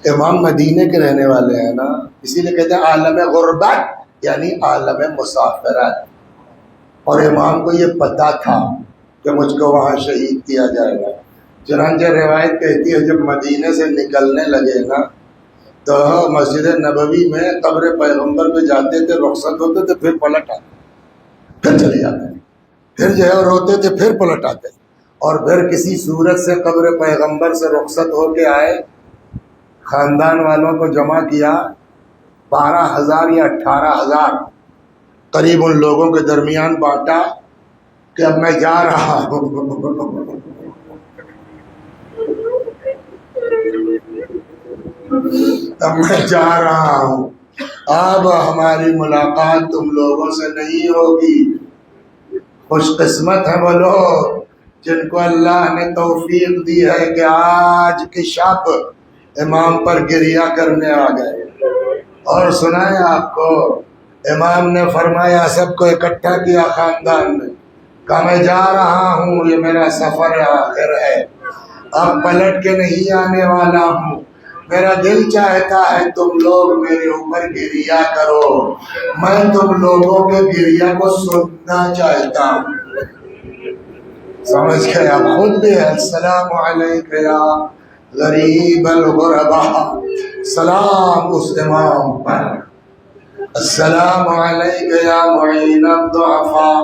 امام مدینے کے رہنے والے ہیں نا, اسی لیے کہتے ہیں عالم غربت یعنی عالم مسافرت. اور امام کو یہ پتہ تھا کہ مجھ کو وہاں شہید کیا جائے گا. چنانچہ روایت کہتی ہے جب مدینے سے نکلنے لگے نا, تو مسجد نبوی میں قبر پیغمبر پہ جاتے تھے, رخصت ہوتے تھے, پھر پلٹ آتے, پھر چلے جاتے, پھر جو ہے روتے تھے, پھر پلٹ آتے, اور پھر کسی صورت سے قبر پیغمبر سے رخصت ہو کے آئے, خاندان والوں کو جمع کیا, 12,000 یا 18,000 قریب ان لوگوں کے درمیان بانٹا کہ اب میں جا رہا ہوں. اب میں جا رہا ہوں, اب ہماری ملاقات تم لوگوں سے نہیں ہوگی. خوش قسمت ہے وہ لوگ جن کو اللہ نے توفیق دی ہے کہ آج کی شب امام پر گریہ کرنے آ گئے. اور سنائیں آپ کو, امام نے فرمایا سب کو اکٹھا کیا خاندان میں, کہا میں جا رہا ہوں, یہ میرا سفر آخر ہے, اب پلٹ کے نہیں آنے والا ہوں. میرا دل چاہتا ہے تم لوگ میرے اوپر گریہ کرو, میں تم لوگوں کے گریہ کو سننا چاہتا ہوں. سمجھ گئے آپ خود بھی ہے. السلام علیک یا غریب الغرباء, سلام اس امام پر. السلام علیک یا معین الضعفاء,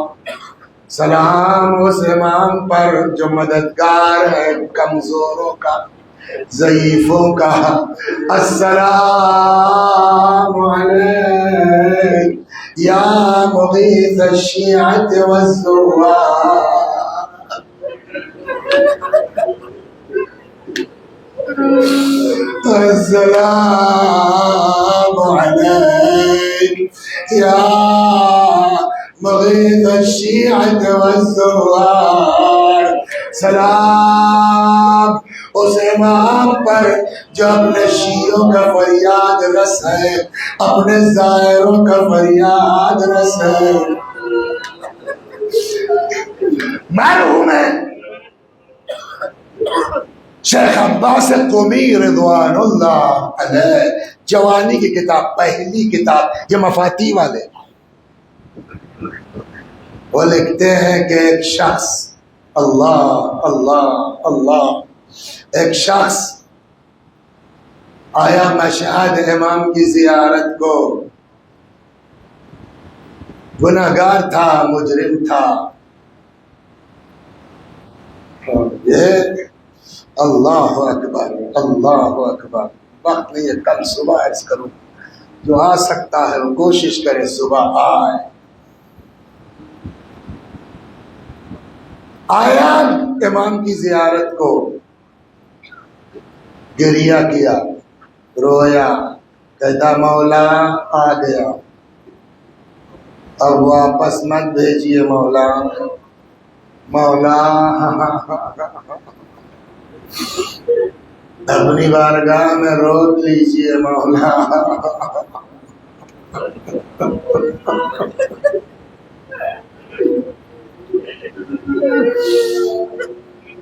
سلام اس امام پر جو مددگار ہے کمزوروں کا, ضعیفوں کا. السلام علیک یا مغیث الشیعۃ والزوار, السلام علیک یا مغیث الشیعۃ والزوار. سلام اس امام پر جو اپنے شیعوں کا فریاد رس ہے، اپنے زائروں کا فریاد رس ہے۔ مرحوم ہے شیخ عباس قمی رضوان اللہ علیہ، جوانی کی کتاب، پہلی کتاب، یہ مفاتی والے، وہ لکھتے ہیں کہ ایک شخص، اللہ اللہ اللہ، ایک شخص آیا مشہد امام کی زیارت کو، گناہگار تھا، مجرم تھا، یہ اللہ اکبر اللہ اکبر، وقت نہیں ہے، کل صبح عرض کروں، جو آ سکتا ہے وہ کوشش کرے صبح آئے۔ آیا امام کی زیارت کو، گریہ کیا، رویا، کہتا مولا آ گیا، اب واپس مت بھیجیے مولا، مولا اپنی بارگاہ میں روک لیجیے مولا۔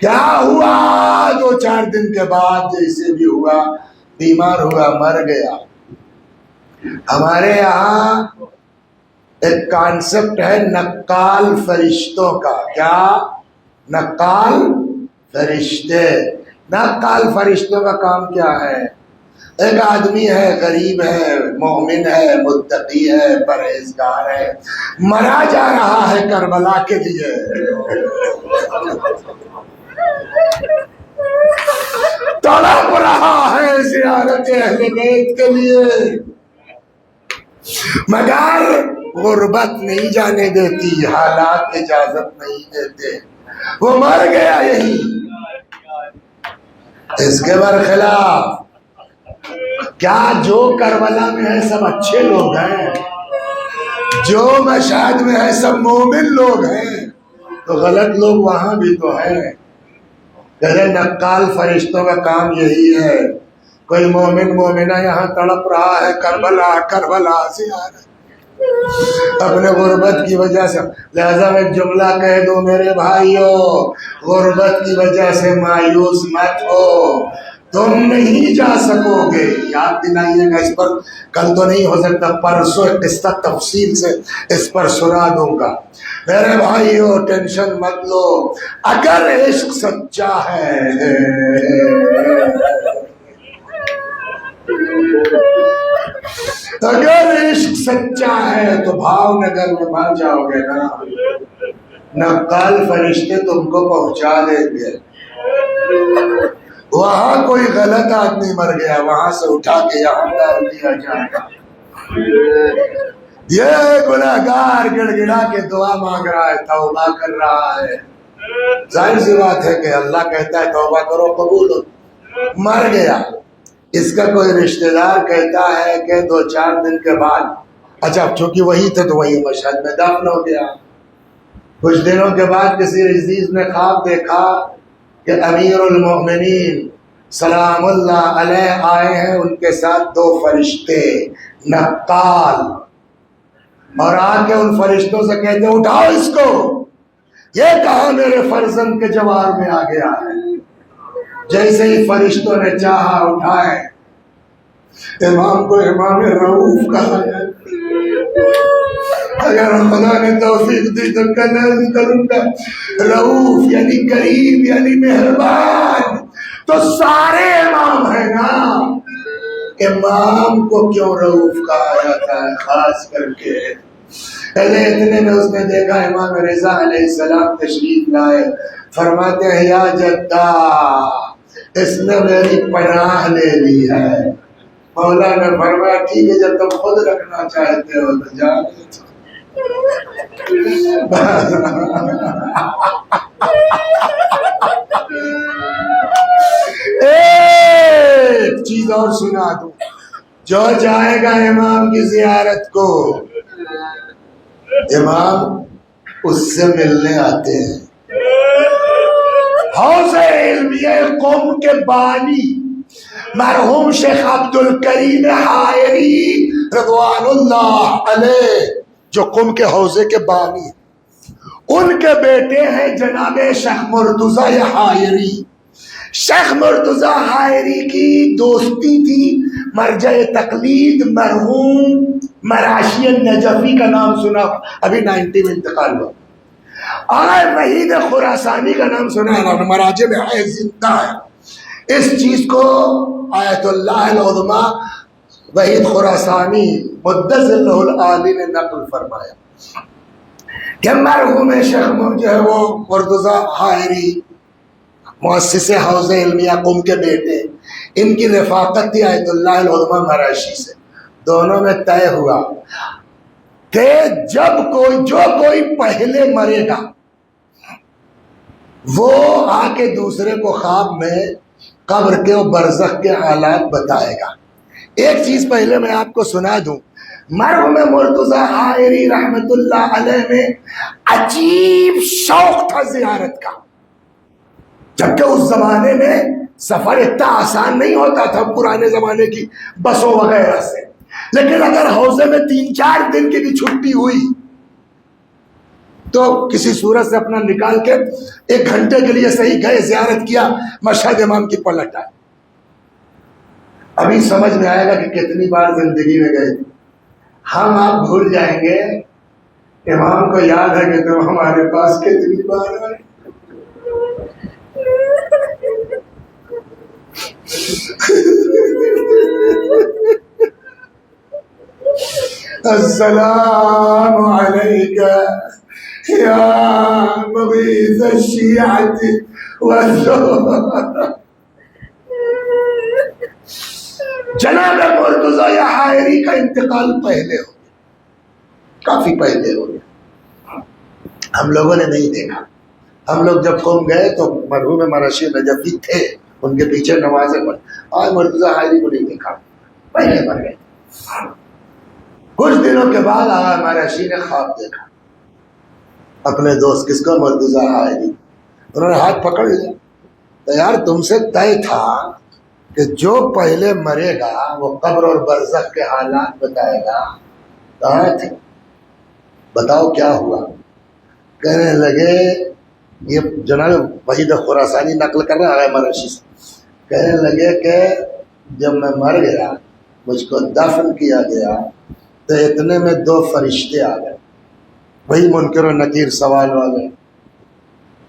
کیا ہوا؟ 2-4 دن کے بعد جیسے بھی ہوا، بیمار ہوا، مر گیا۔ ہمارے یہاں ایک کانسیپٹ ہے نقال فرشتوں کا، کیا؟ نقال فرشتے۔ نقال فرشتوں کا کام کیا ہے؟ ایک آدمی ہے، غریب ہے، مومن ہے، متقی ہے، پرہیزگار ہے، مرا جا رہا ہے کربلا کے لیے، تڑپ رہا ہے زیارت اہل بیت کے لیے، مگر غربت نہیں جانے دیتی، حالات اجازت نہیں دیتے، وہ مر گیا یہی۔ اس کے برخلاف کیا جو کربلا میں ہے سب اچھے لوگ ہیں، جو مشہد میں ہے سب مومن لوگ ہیں، تو غلط لوگ وہاں بھی تو ہیں۔ کہے نقال فرشتوں کا کام یہی ہے، کوئی مومن مومنہ یہاں تڑپ رہا ہے، کربلا کربلا سے آ رہا ہے اپنے غربت کی وجہ سے۔ لہذا میں جملہ کہہ دوں میرے بھائیوں، غربت کی وجہ سے مایوس مت ہو، تم نہیں جا سکو گے۔ یاد دلائیے گا اس پر، کل تو نہیں ہو سکتا، پرسوں قصہ تفصیل سے اس پر سنا دوں گا۔ میرے بھائیوں ٹینشن مت لو، اگر عشق سچا ہے، اگر عشق سچا ہے تو بھاؤ نگر میں مر جاؤ گے نا، نقال فرشتے تم کو پہنچا دیں گے۔ وہاں کوئی غلط آدمی مر گیا، وہاں سے اٹھا کے یہاں ڈال دیا جائے گا۔ یہ گناہگار گڑ گڑا کے دعا مانگ رہا ہے، توبہ کر رہا ہے، ظاہر سی بات ہے کہ اللہ کہتا ہے توبہ کرو قبول ہو، مر گیا۔ اس کا کوئی رشتہ دار کہتا ہے کہ 2-4 دن کے بعد، اچھا چونکہ وہی تھے تو وہی مشہد میں دفن ہو گیا۔ کچھ دنوں کے بعد کسی عزیز نے خواب دیکھا کہ امیر المؤمنین سلام اللہ علیہ آئے ہیں، ان کے ساتھ 2 فرشتے نقال، اور آ کے ان فرشتوں سے کہتے ہیں اٹھاؤ اس کو، یہ کہاں میرے فرزند کے جوار میں آ گیا ہے۔ جیسے ہی فرشتوں نے چاہا اٹھائے، امام کو امام رؤوف کہا ہے، اگر خدا نے توفیق دی تو کل کروں گا، رؤوف یعنی کریم یعنی مہربان، تو سارے امام ہیں نا، امام کو کیوں رؤوف کہا جاتا ہے خاص کر کے؟ پہلے اتنے میں اس نے دیکھا امام رضا علیہ السلام تشریف لائے، فرماتے ہیں یا جدہ اس نے میری پناہ لے لی ہے۔ مولا نے فرمایا ٹھیک ہے، جب تم خود رکھنا چاہتے ہو تو جانے دو۔ ایک چیز اور سنا دوں، جو جائے گا امام کی زیارت کو، امام اس سے ملنے آتے ہیں، حوض علمیہ قم کے بانی مرحوم شیخ عبد الکریم حائری رضوان اللہ علیہ جو قم کے حوضے کے بانی، ان کے بیٹے ہیں جناب شیخ مرتضی حائری۔ شیخ مرتضی حائری کی دوستی تھی مرجع تقلید مرحوم مراشی النجفی کا نام سنا، ابھی 90 میں انتقال ہوا۔ اور وحید خراسانی کا نام سنا ہے، مراجع میں ہے، زندہ ہے۔ اس چیز کو آیت اللہ العظمی وحید خراسانی مدثر اللہ العالی نے نقل فرمایا کہ مرحوم شیخ جو ہے وہ مرتضی حائری مؤسس حوض علمیہ قم کے بیٹے، ان کی رفاقت تھی آیت اللہ العظمی مراشی سے۔ دونوں میں طے ہوا کہ جب کوئی پہلے مرے گا وہ آ کے دوسرے کو خواب میں قبر کے اور برزخ کے حالات بتائے گا۔ ایک چیز پہلے میں آپ کو سنا دوں، مرحوم مرتضی حائری رحمت اللہ علیہ میں عجیب شوق تھا زیارت کا، جبکہ اس زمانے میں سفر اتنا آسان نہیں ہوتا تھا پرانے زمانے کی بسوں وغیرہ سے، لیکن اگر حوضے میں 3-4 دن کی بھی چھٹی ہوئی تو کسی صورت سے اپنا نکال کے 1 گھنٹے کے لیے صحیح گئے، زیارت کیا، مشہد امام کی پلٹ آئے۔ ابھی سمجھ میں آئے گا کہ کتنی بار زندگی میں گئے۔ ہم آپ بھول جائیں گے، امام کو یاد ہے کہ تم ہمارے پاس کتنی بار آئے۔ السلام علیکہ یا مغیث الشیعۃ والسنہ۔ جناب مرتضی حائری کا انتقال پہلے ہو گیا، کافی پہلے ہو گیا، ہم لوگوں نے نہیں دیکھا۔ ہم لوگ جب قوم گئے تو مرحوم مراشی نجفی تھے، ان کے پیچھے نمازیں پڑھ، اور مرتضی حائری کو نہیں دیکھا، پہلے مر گئے۔ کچھ دنوں کے بعد آقا مراشی نے خواب دیکھا اپنے دوست، کس کو؟ مرتضی حائری۔ انہوں نے ہاتھ پکڑ لیا، تو یار تم سے طے تھا کہ جو پہلے مرے گا وہ قبر اور برزخ کے حالات بتائے گا، کہاں تھے؟ بتاؤ کیا ہوا؟ کہنے لگے، یہ جناب وحید خراسانی نقل کر رہا ہے مراشی سے، کہنے لگے کہ جب میں مر گیا، مجھ کو دفن کیا گیا، تو اتنے میں 2 فرشتے آ گئے، وہی منکر و نکیر سوال والے۔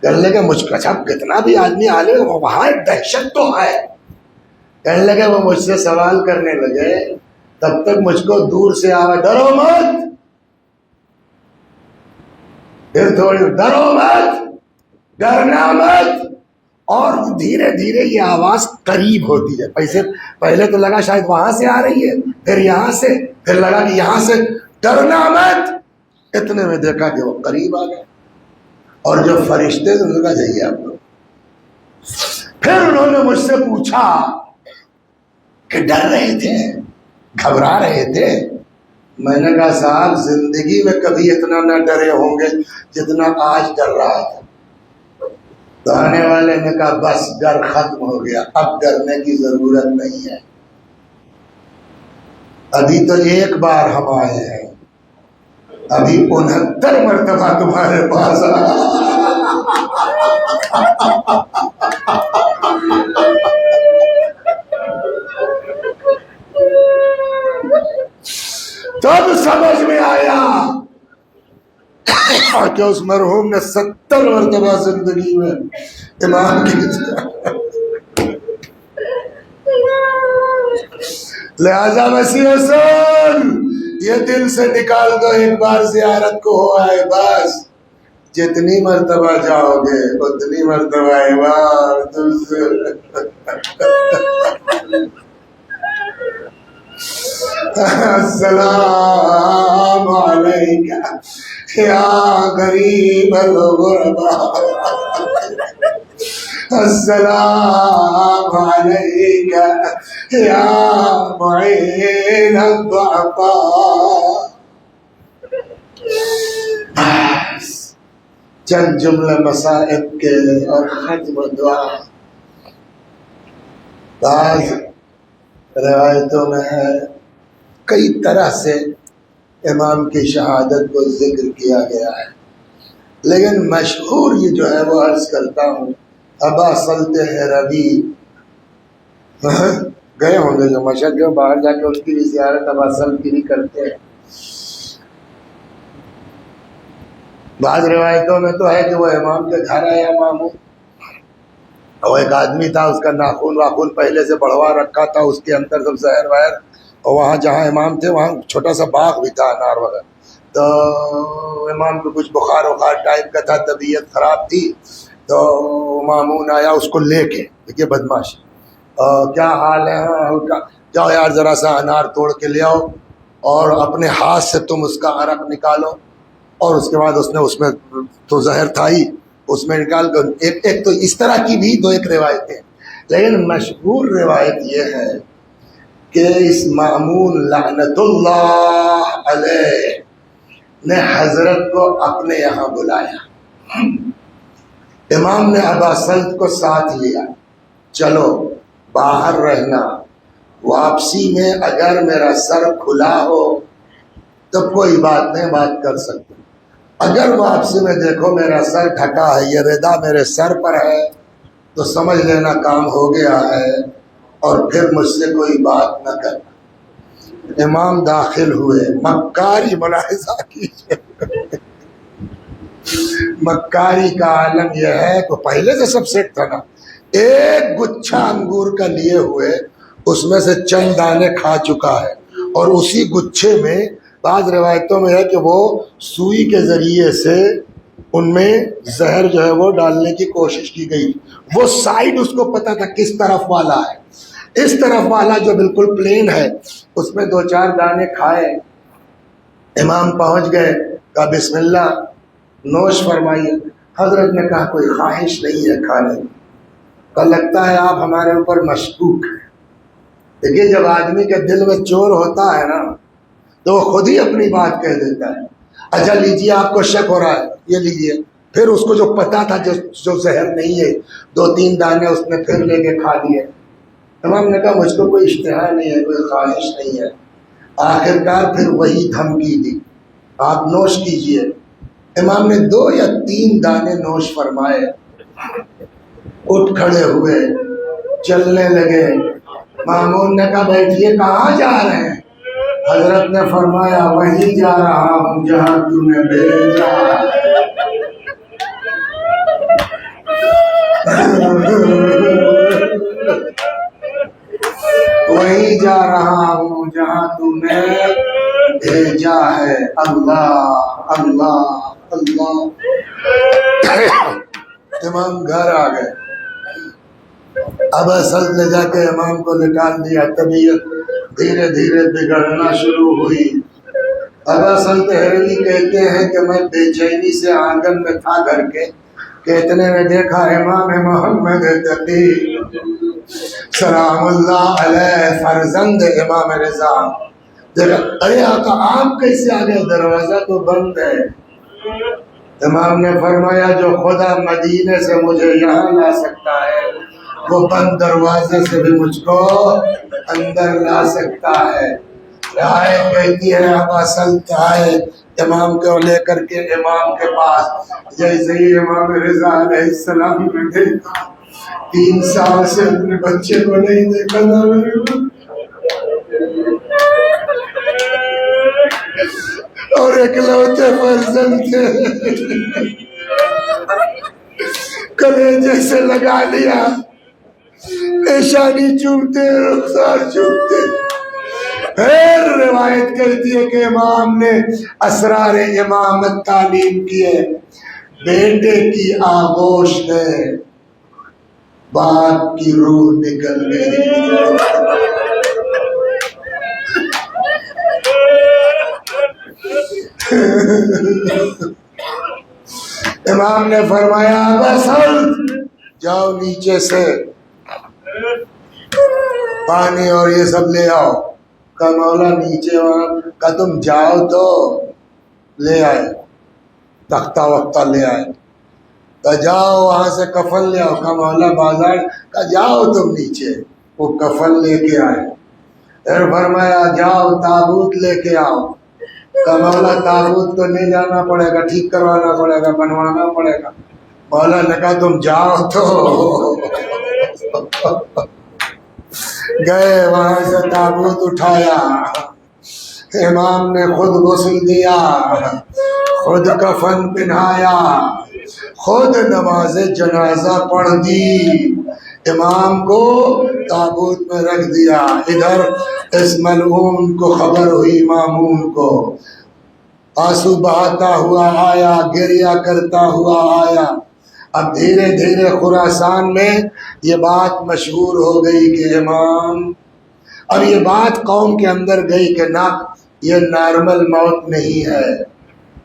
کہنے لگے مجھ کو، اچھا کتنا بھی آدمی آ لے وہاں ایک دہشت تو ہے۔ کہنے لگے وہ مجھ سے سوال کرنے لگے، تب تک مجھ کو دور سے آوے، ڈرو مت، پھر تھوڑی ڈرو مت، ڈرنا مت، اور دھیرے دھیرے یہ آواز قریب ہوتی ہے۔ پہلے تو لگا شاید وہاں سے آ رہی ہے، پھر یہاں سے، پھر لگا کہ یہاں سے، ڈرنا مت۔ اتنے میں دیکھا کہ وہ قریب آ گئے، اور جو فرشتے تو لگا جائیے آپ لوگ۔ پھر انہوں نے مجھ سے پوچھا کہ ڈر رہے تھے، گھبرا رہے تھے؟ میں نے کہا صاحب زندگی میں کبھی اتنا نہ ڈرے ہوں گے جتنا آج ڈر رہا تھا۔ تو آنے والے نے کہا بس ڈر ختم ہو گیا، اب ڈرنے کی ضرورت نہیں ہے، ابھی تو 1 بار ہم آئے ہیں، ابھی 69 مرتبہ تمہارے پاس تب سمجھ میں آیا کہ اس مرحوم نے 70 مرتبہ زندگی میں امام کی، لہذا مسیح حسن یہ دل سے نکال دو، 1 بار زیارت کو ہو آئے بس، جتنی مرتبہ جاؤ گے اتنی مرتبہ امام تم سے۔ السلام علیکہ یا غریب الغرباء، السلام علیکہ یا معین الضعفاء۔ چند جملہ مصائب کے اور ختم دعا. بعض روایتوں میں ہے کئی طرح سے امام کی شہادت کو ذکر کیا گیا ہے، لیکن مشہور یہ جو ہے وہ عرض کرتا ہوں. ابا سلط روی گئے ہوں گے جو مشہد کے باہر جا کے اس کی بھی زیارت ابا سلط کی بھی کرتے ہیں. بعض روایتوں میں تو ہے کہ وہ امام کے گھر آیا ماموں، اور ایک آدمی تھا اس کا ناخن واخن پہلے سے بڑھوا رکھا تھا، اس کے اندر سب زہر وہر، اور وہاں جہاں امام تھے وہاں چھوٹا سا باغ بھی تھا انار وغیرہ. تو امام کو کچھ بخار وخار ٹائپ کا تھا، طبیعت خراب تھی، تو مامون آیا اس کو لے کے. دیکھیے بدماش، کیا حال ہے؟ ہاں جاؤ یار ذرا سا انار توڑ کے لے آؤ، اور اپنے ہاتھ سے تم اس کا عرق نکالو. اور اس کے بعد اس میں تو زہر تھا ہی، اس میں نکال کر ایک تو اس طرح کی بھی دو ایک روایتیں. لیکن مشہور روایت یہ ہے کہ اس مامون لعنت اللہ علیہ نے حضرت کو اپنے یہاں بلایا. امام نے ابا سلط کو ساتھ لیا، چلو باہر رہنا، واپسی میں اگر میرا سر کھلا ہو تو کوئی بات نہیں، بات کر سکتے، اگر واپسی میں دیکھو میرا سر ڈھکا ہے، یہ ردا میرے سر پر ہے، تو سمجھ لینا کام ہو گیا ہے، اور پھر مجھ سے کوئی بات نہ کرنا. امام داخل ہوئے. مکاری ملاحظہ کیجیے، مکاری کا عالم یہ ہے کہ پہلے سے سب سیٹ تھا نا. ایک گچھا انگور کا لیے ہوئے اس میں سے چند دانے کھا چکا ہے، اور اسی گچھے میں بعض روایتوں میں ہے کہ وہ سوئی کے ذریعے سے ان میں زہر جو ہے وہ ڈالنے کی کوشش کی گئی. وہ سائڈ اس کو پتا تھا کس طرف والا ہے، اس طرف والا جو بالکل پلین ہے اس میں دو چار دانے کھائے. امام پہنچ گئے، کہا بسم اللہ نوش فرمائیے. حضرت نے کہا کوئی خواہش نہیں ہے کھانے کی. کہا لگتا ہے آپ ہمارے اوپر مشکوک ہیں. دیکھیے جب آدمی کے دل میں چور ہوتا ہے نا تو وہ خود ہی اپنی بات کہہ دیتا ہے. اچھا لیجیے، آپ کو شک ہو رہا ہے، یہ لیجیے. پھر اس کو جو پتا تھا جو زہر نہیں ہے، دو تین دانے اس نے پھر لے کے کھا لیے. امام نے کہا مجھ کو کوئی اشتہا نہیں ہے، کوئی خواہش نہیں ہے. آخرکار پھر وہی دھمکی دی، آپ نوش کیجئے. امام نے 2 یا 3 دانے نوش فرمائے، اٹھ کھڑے ہوئے، چلنے لگے. مامون نے کہا بیٹھیے، کہاں جا رہے ہیں؟ حضرت نے فرمایا وہیں جا رہا ہوں جہاں تو نے بھیجا. وہیں جا رہا ہوں جہاں تو نے بھیجا ہے. اللہ اللہ اللہ. امام گھر آ گئے. اب اصل نے جا کے امام کو نکال دیا. طبیعت دھیرے دھیرے بگڑنا شروع ہوئی. ابا سلط ہروی کہتے ہیں کہ میں بے چینی سے آنگن میں تھا گھر کے، کہ اتنے میں دیکھا امام محمد تقی سلام اللہ علیہ فرزند امام رضا. دیکھا ارے آقا آپ کیسے آ گئے؟ دروازہ تو بند ہے. امام نے فرمایا جو خدا مدینے سے مجھے یہاں لا سکتا ہے وہ بند دروازے سے بھی مجھ کو اندر لا سکتا ہے. آئے کہتی ہے ابا سلط آئے امام کو لے کر کے امام کے پاس. جیسے ہی امام رضا علیہ السلام نے دیکھا، 3 سال سے اپنے بچے کو نہیں دیکھا تھا اور اکلوتے فرزند تھے، کلیجے سے لگا لیا، پیشانی چومتے، رخسار چومتے. پھر روایت کہتی ہے کہ امام نے اسرار امامت تعلیم کیے. بیٹے کی آغوش میں باپ کی روح نکل گئی. امام نے فرمایا ابا سلط جاؤ نیچے سے پانی اور یہ سب لے آؤ. کہ مولا نیچے وہاں کہ تم جاؤ تو لے آئے، تختہ وختہ لے آئے. تو جاؤ وہاں سے کفن لے آؤ. کہا مولا بازار. کہا جاؤ تم نیچے. وہ کفن لے کے آئے. پھر فرمایا جاؤ تابوت لے کے آؤ. کہا مولا تابوت تو لے جانا پڑے گا, ٹھیک کروانا پڑے گا, بنوانا پڑے گا. مولا نے کہا تم جاؤ تو. گئے وہاں سے تابوت اٹھایا. امام نے خود غسل دیا, خود کفن پہنایا, خود نماز جنازہ پڑھ دی, امام کو تابوت میں رکھ دیا. ادھر اس ملعون کو خبر ہوئی, مامون کو, آنسو بہاتا ہوا آیا, گریہ کرتا ہوا آیا. اب دھیرے دھیرے خراسان میں یہ بات مشہور ہو گئی کہ امام, اب یہ بات قوم کے اندر گئی کہ نہ یہ نارمل موت نہیں ہے,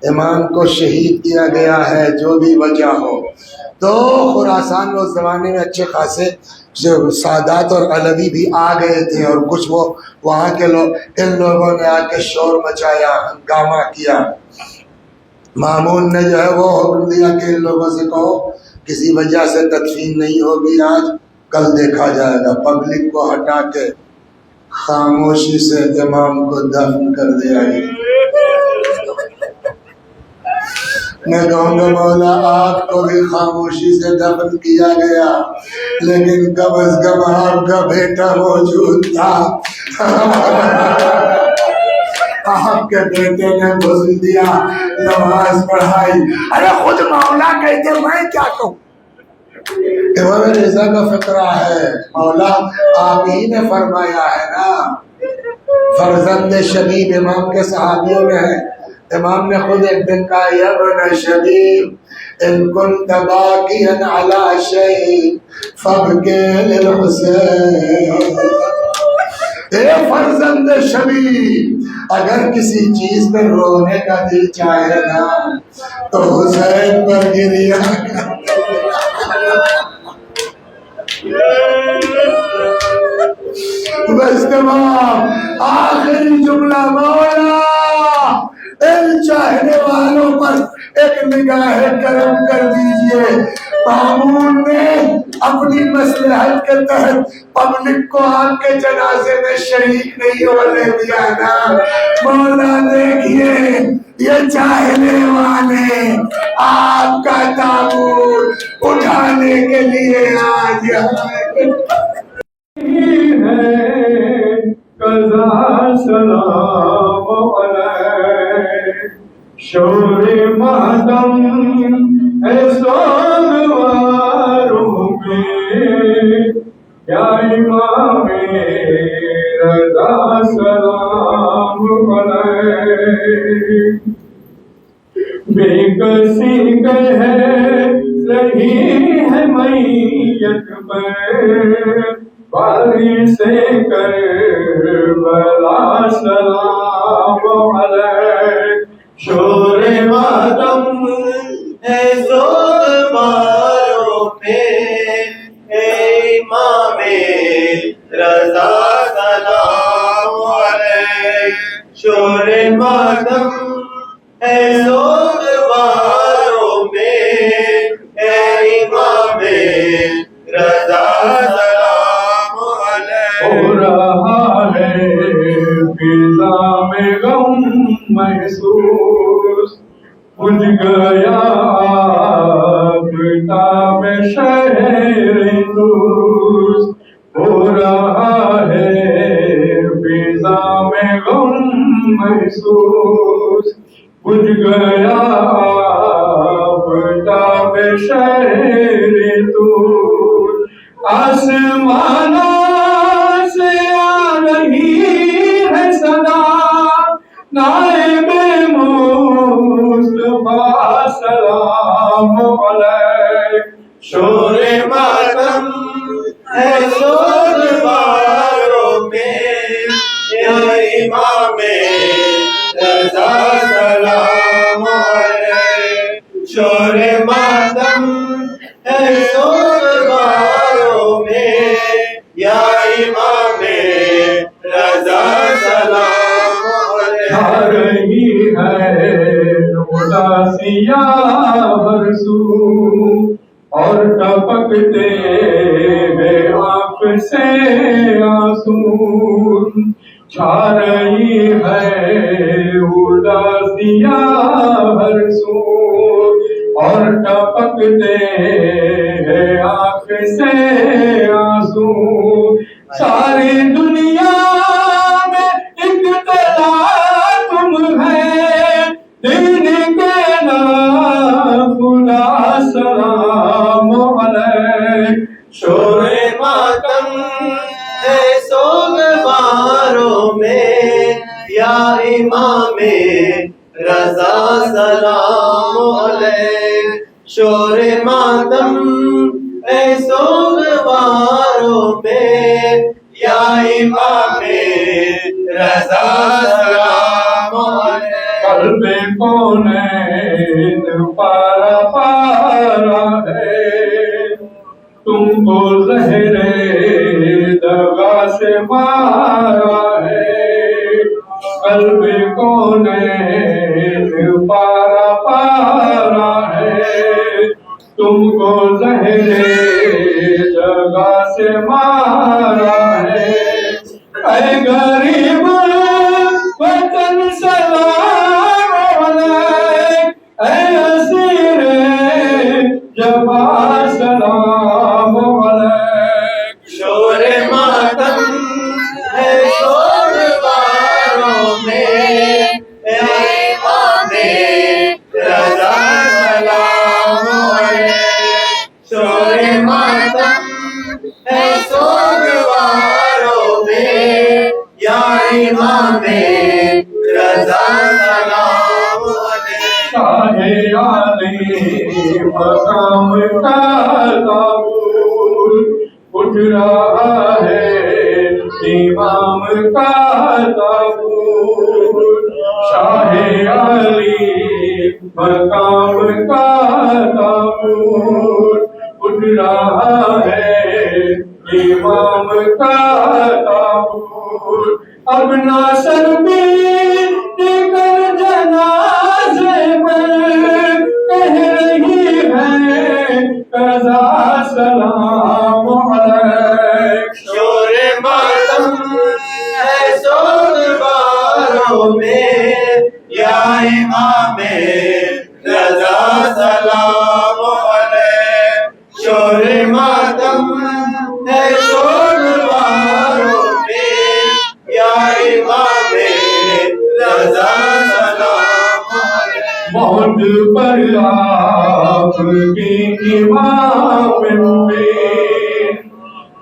امام کو شہید کیا گیا ہے, جو بھی وجہ ہو. تو خراسان میں اس زمانے میں اچھے خاصے سادات اور علوی بھی آ گئے تھے, اور کچھ وہ وہاں کے لوگ, ان لوگوں نے آ کے شور مچایا, ہنگامہ کیا. مامون نے جو ہے وہ حکم دیا کہ ان لوگوں سے کہو کسی وجہ سے تدفین نہیں ہوگی آج, کل دیکھا جائے گا. پبلک کو ہٹا کے خاموشی سے امام کو دفن کر دیا گیا. میں کہوں گا مولا آپ کو بھی خاموشی سے دفن کیا گیا, لیکن کم از کم آپ کا بیٹا موجود تھا. آپ کے بیٹے نے غسل دیا, نماز پڑھائی. ارے خود مولا کہتے میں کیا کہوں. امام رضا کا فقرہ ہے, مولا آپ ہی نے فرمایا ہے نا, فرزند شبیب امام کے صحابیوں میں ہے. امام نے خود ایک دن کہا یا ابن شبیب ان کنت باقیا علی شیء فابکی للحسین. اے فرزند شبیب, اگر کسی چیز پر رونے کا دل چاہے نا تو حسین پر گریہ کر. بس تمام آخری جملہ, مولا ان چاہنے والوں پر ایک نگاہ کرم کر دیجئے. مامون نے اپنی مصلحت کے تحت پبلک کو آپ کے جنازے میں شریک نہیں ہونے دیا نا. مولا دیکھیے یہ چاہنے والے آپ کا تابوت اٹھانے کے لیے آج قضا سلام علیہ. شور ماتم ہے سوگواروں میں, یا امام رضا سلام علیہ. بے کسی کہہ رہی ہے میت پر, باری سے کربلا سلام علیہ. شور ماتم ہے زورباروں پہ, اے امام رضا سلام علیہ. شور ماتم ہے زورباروں میں, اے امام رضا سلام علیہ. ہو رہا ہے فضا میں غم محسوس, بجھ گیا آفتاب شہر دوست. ہو رہا ہے فضا میں غم محسوس, بجھ گیا آفتاب شہر دوست. آسمانوں سے آ رہی ہے صدا, نائب مصطفیٰ سلام علیہ. شور ماتم ہے زورباروں میں, یا امام رضا سلام علیہ. شور ماتم ہے زورباروں میں, یا امام رضا سلام علیہ. آ رہی ہے اداسیاں ہر سو اور ٹپکتے ہیں آنکھ سے آنسو چھا رہی ہے اداسیاں ہر سو اور ٹپکتے ہیں آنکھ سے آنسو ساری دنیا میں ایک تم ہے دین کے نام خدا سلام علیک شور ماتم ہے سوگواروں میں یا امام رضا سلام علیک شور ماتم ہے سوگواروں میں یا امام رضا سلام علیک قلب کونین پارا پارا ہے تم کو زہر دغا سے مارا ہے قلب کونین پارا پارا ہے تم کو زہر دغا سے مارا ہے اے غریب وطن سلام علیک اے اسیر جفا سلام علیک شور ماتم ہے سوگواروں میں اے امام رضا سلام علیک شور ماتم ہے سوگواروں میں یا امام رضا سلام علیک شاہ علی مقام کا تابوت اٹھ رہا ہے امام کا تابوت شاہ علی مقام کا تابوت اٹھ رہا ہے امام کا تابوت اب ناصر بھی دیگر جنازے پر کہہ رہی ہے قضا سلام علیک شور ماتم ہے سوگواروں میں یا امام رضا سلام علیک شور ماتم ہے سوگواروں میں یا امام رضا سلام علیک موت پر آپ کی امام میں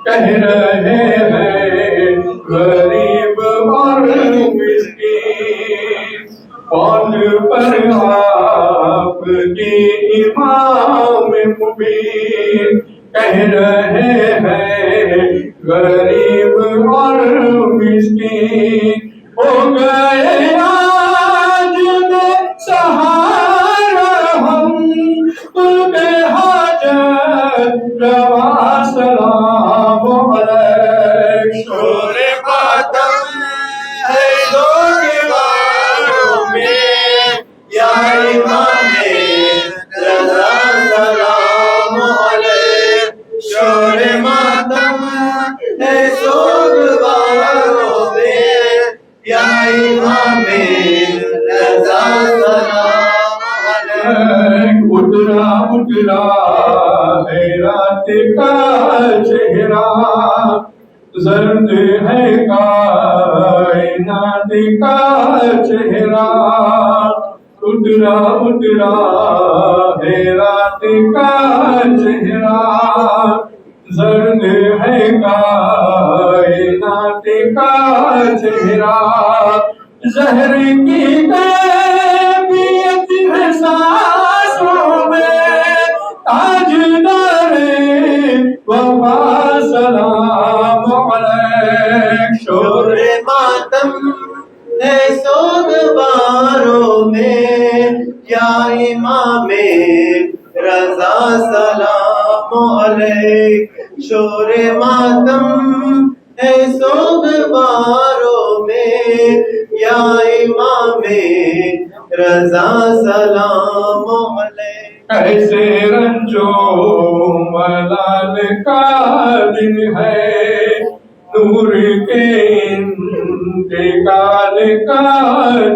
کہہ رہے ہیں غریب اور مسکین موت پر آپ کی امام مبین کہہ رہے ہیں غریب اور مسکین ہو گئے آج میں سہارا ہم تم حاجت روا سلام علیک شور ماتم ہے سوگواروں میں یا امام رضا سلام علیک شور ماتم ہے سوگواروں میں یا امام رضا سلام علیک اترا اترا ہے رات کا چہرہ زرد ہے کائنات کا چہرہ اترا اترا ہے رات کا چہرہ زرد ہے کائنات کا چہرہ زہر کی کیفیت ہے سانسوں میں تاجدار وفا سلام علیک شور ماتم ہے سوگواروں میں یا امام رضا سلام علیک شور ماتم ہے سوگواروں میں یا امام رضا سلام علیک ایسے رنجو ملال کا دن ہے، نور کے انتقال کا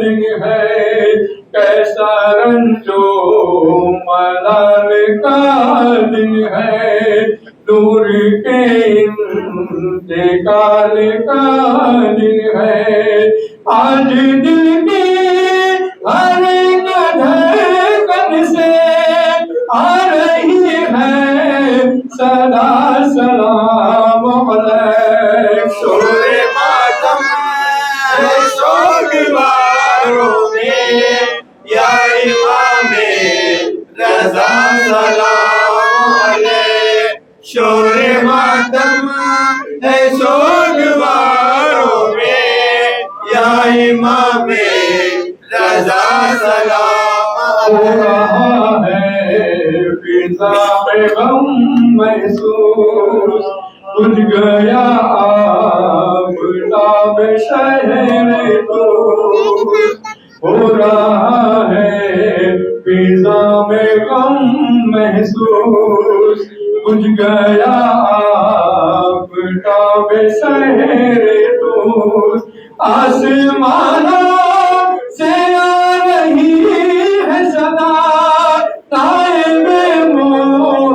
دن ہے، کیسا رنجو ملال کا دن ہے، نور کے انتقال کا دن ہے۔ آج دل کی ہر دھڑکن سے آ رہی ہے صدا سلام علیک۔ شور ماتم ہے سوگواروں میں، یا امام رضا سلام علیک۔ شور ماتم ہے سوگواروں میں، یا امام رضا سلام علیک۔ ہو رہا ہے فضا میں غم محسوس، بجھ گیا آفتاب شہر دوست۔ ہو رہا ہے فضا میں غم محسوس، بجھ گیا آفتاب شہر دوست۔ آسمانوں سے آ رہی ہے صدا، نائب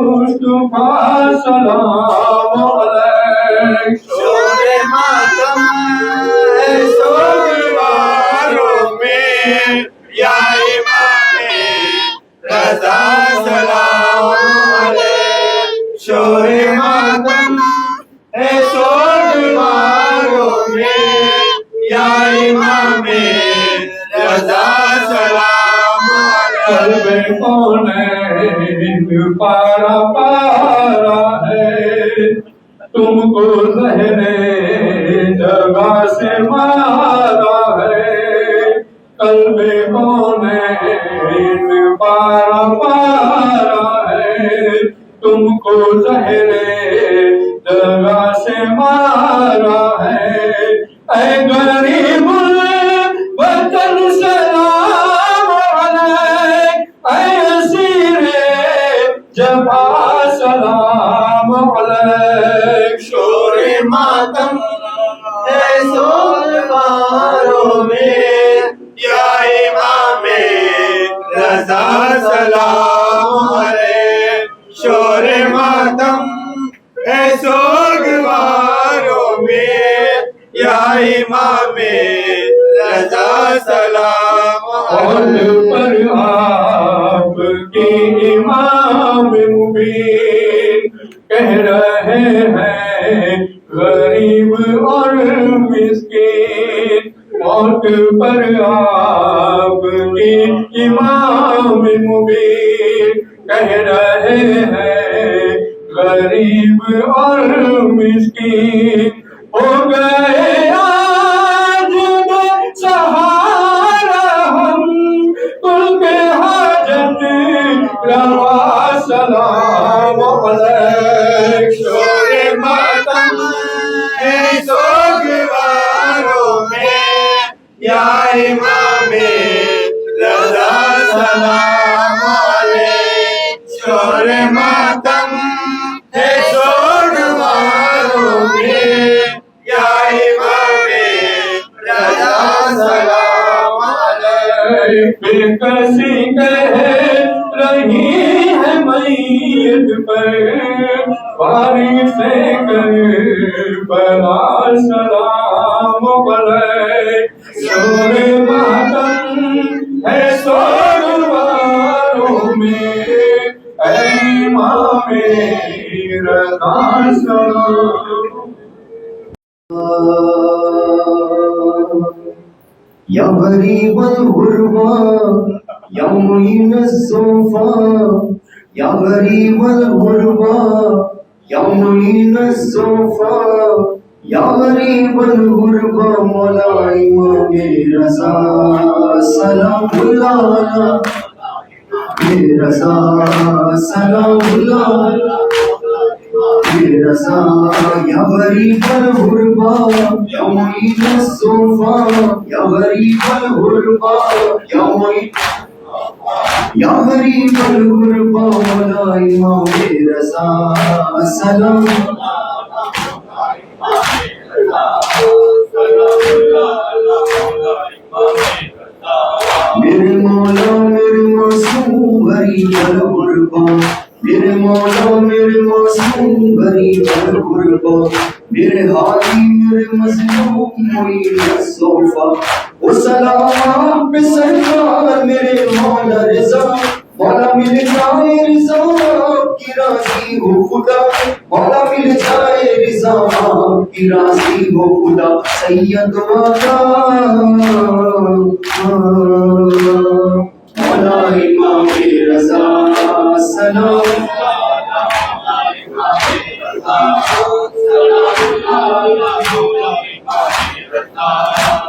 مصطفیٰ سلام علیک۔ شور ماتم ہے سوگواروں میں، یا امام رضا سلام علیک۔ شور ماتم ہے سوگواروں میں، یا امام رضا سلام علیک۔ قلب کونین پارا پارا ہے، تم کو زہر جگہ سے مارا ہے۔ قلب کونین پارا پارا ہے، تم کو زہر جگہ سے مارا ہے۔ اے غریب الوطن سلام علیک، اے اسیر جفا سلام علیک۔ شور ماتم ہے سوگواروں میں، یا امام رضا سلام علیک۔ شور ماتم ہے سوگواروں میں، یا امام رضا سلام علیک۔ پر آپ کی امام مبین کہہ رہے ہیں غریب اور مسکین، موت پر آپ کی امام مبین کہہ رہے ہیں غریب اور مسکین۔ ہو گئے آج بے سہارا ہم، کل کے حاجت روا سلام علیک۔ شور ماتم ہے سوگواروں میں، یا امام رضا سلام علیک۔ شور ماتم ہے سوگواروں میں، یا امام رضا سلام علیک۔ بے کسی کہہ رہی ہے میت پر، وارث کربلا سلام علیک۔ شور ماتم ہے سوگواروں میں، اے امام رضا سلام۔ یا غریب الغربا یا معین الصفا، یا غریب الغربا یا معین الصفا، یا غریب الغربا مولا امام رضا سلام اللہ رضا سلام اللہ رضا۔ یا غریب الغربا یا معین الصفا، یا غریب الغربا یا معین یا غریب الغربا مولا امام رضا سلام میرے مولا میرے معصوم غریب الغربا میرے مولا میرے معصوم غریب الغربا میرے حالی میرے مظلوم معین الصوفا وہ سلام پہ سرکار میرے مولا رضا مولا مل جائے رضا آپ کی راضی ہو خدا مولا مل جائے رضا آپ کی راضی ہو خدا سید مولا مولا امام رضا سلام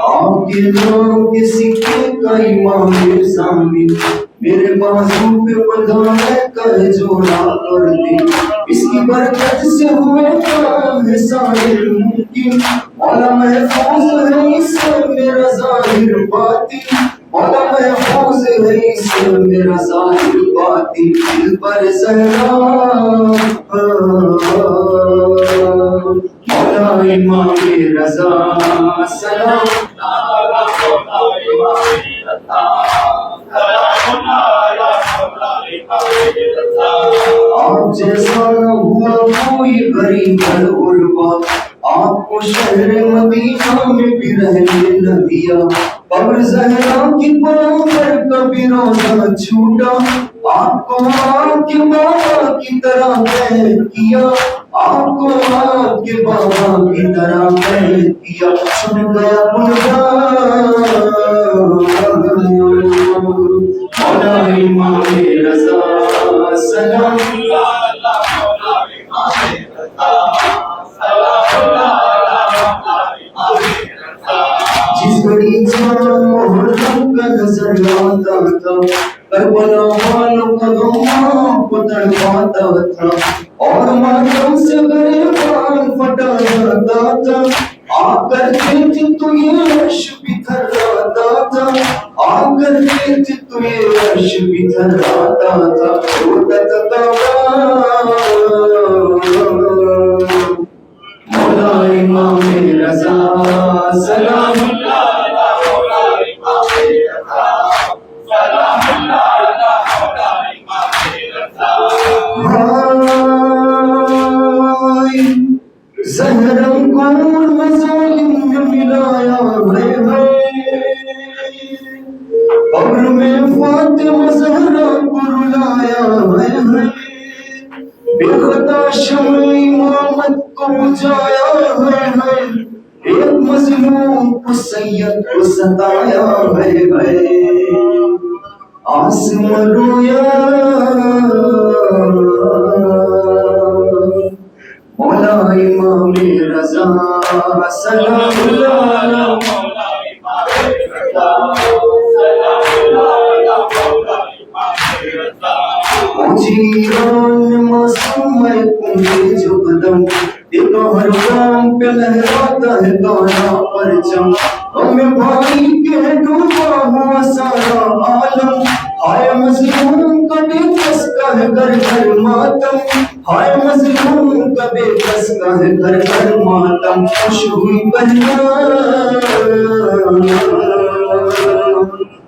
آپ کے نام کے سکے کا امام سامنے میرے بازو پہ بندھا ہے کر جوڑا کر دے اس کی برکت سے ہوئے کام ہے سارے ممکن مولا محفوظ ہے اس سے میرا ظاہر باطن مولا محفوظ ہے اس سے میرا ظاہر باطن دل پر زہرا مولا امام رضا سلام آپ جیسا نہ ہوا کوئی غریب الغربا آپ کو شہر مدینہ میں بھی رہنے نہ دیا قبر زہرا کی پاؤں پر کبھی روزہ چھوٹا آپ کو آپ کے بابا کی طرح قید کیا آپ کو آپ کے بابا کی طرح قید کیا سن گیا مولا امام رضا سلام جس بڑی جان محرم کا نظر آتا تھا کربلا والوں کا غم کو تڑپاتا تھا اور ماتم سے گریبان پھٹا جاتا تھا آپ کرتے تھے تو یہ عرش بکھر آتا تھا آپ کرتے تھے تو یہ عرش بکھر آتا تھا روتا تھا مولا امام رضا سلام زہرم کون مظالم میں ملایا ہے قبر میں فاطمہ زہرا کو رلایا ہے بے خطا شمع امامت کو بجھایا ہے ایک مظلوم کو سید کو ستایا ہے آسمان رویا مولا امام رضا سلام اللہ جیران معصوم ہے کنگے جو قدم دیکھو ہر کام پہ لہراتا ہے گانا پرچم ہمیں بھائی کے ڈوبا ہوا سارا عالم ہائے مظلوم کا بے کس کا ہے گھر گھر ماتم ہائے مظلوم کا بے کس کا ہے گھر گھر ماتم خوش ہوئی بہنا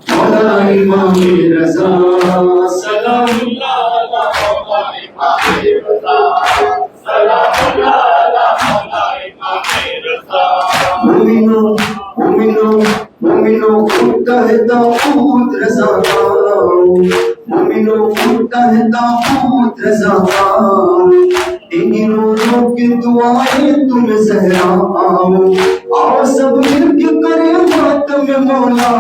مولا امام رضا سلام مومنو مومنو مومنو اٹھتا ہے داؤد رضا مومنو اٹھتا ہے داؤد رضا تیری روزوں کی دعائیں تم زہرا آؤ سب مل کے کرے ماتم مولا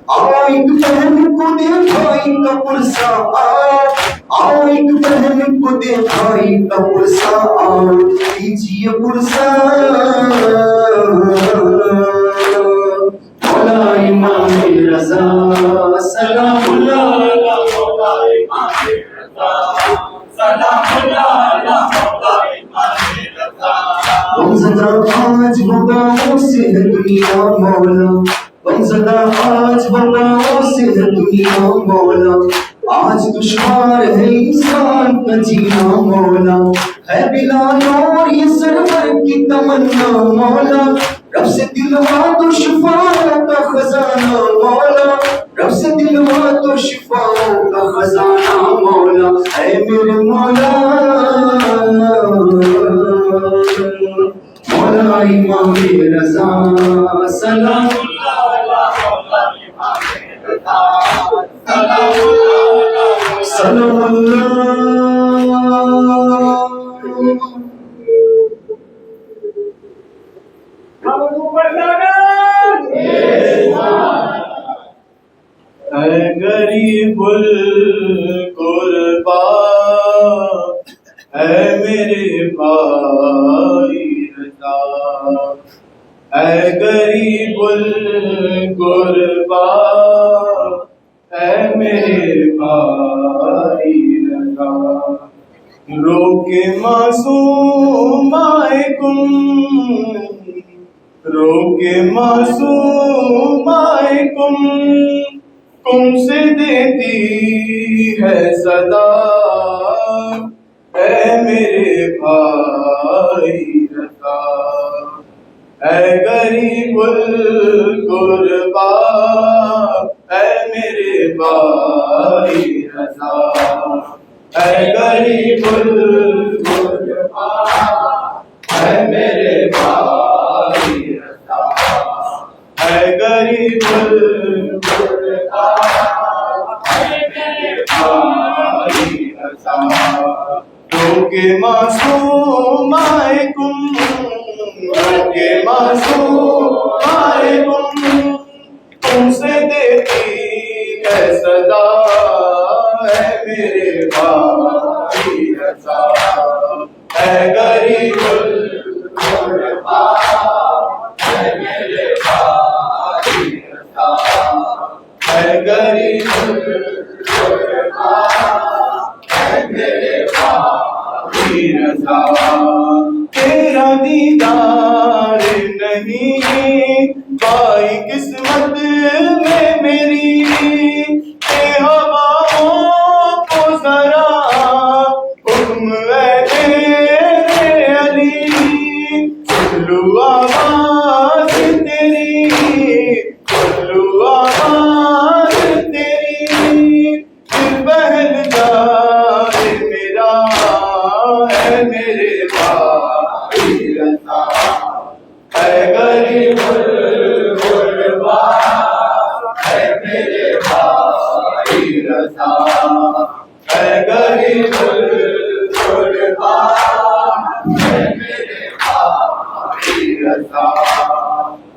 آؤ ایک بہن کو دے بھائی کا پرسا آؤ ایک بہن کو دے بھائی کا پرسا آؤ کیجیے پرسا مولا امام رضا سلام اللہ غمزدہ آج مقاموں سے ہے دنیا مولا غمزدہ زدہ آج بلاؤں سے دنیا مولا، آج دشوار ہے انسان کا جینا مولا، ہے بلا نور یہ سرور کی تمنا مولا، رب سے دلوا تو شفاؤں کا خزانہ مولا، رب سے دلوا تو شفاؤں کا خزانہ مولا، اے میرے مولا مولا امام رضا سلام سلام اے غریب القربا، اے میرے بھائی رضا، اے غریب القربا، اے میرے بھائی رضا، رو کے معصوم آئے کم، رو کے معصوم آئے کم سے دیتی ہے صدا، اے میرے بھائی رضا، اے غریب القربا، اے میرے بھائی رضا، اے غریب القربا، اے میرے بھائی رضا، اے غریب القربا، اے میرے بھائی رضا، رو کے معصوم آئے کم، رو کے معصوم آئے کم سے دیتی ہے صدا، اے میرے بھائی رضا، اے غریب القربا، اے میرے بھائی رضا، اے غریب القربا، اے میرے بھائی رضا، تیرا دیدار نہیں پائی قسمت میں میری، اے ہواؤں کو ذرا حکم ہے میرے علی، سن لو آواز تیری، سن لو آواز تیری، دل بہل جائے میرا، اے میرے بھائی رضا، اے غریب القربا، اے میرے بھائی رضا، اے غریب القربا، اے میرے بھائی رضا،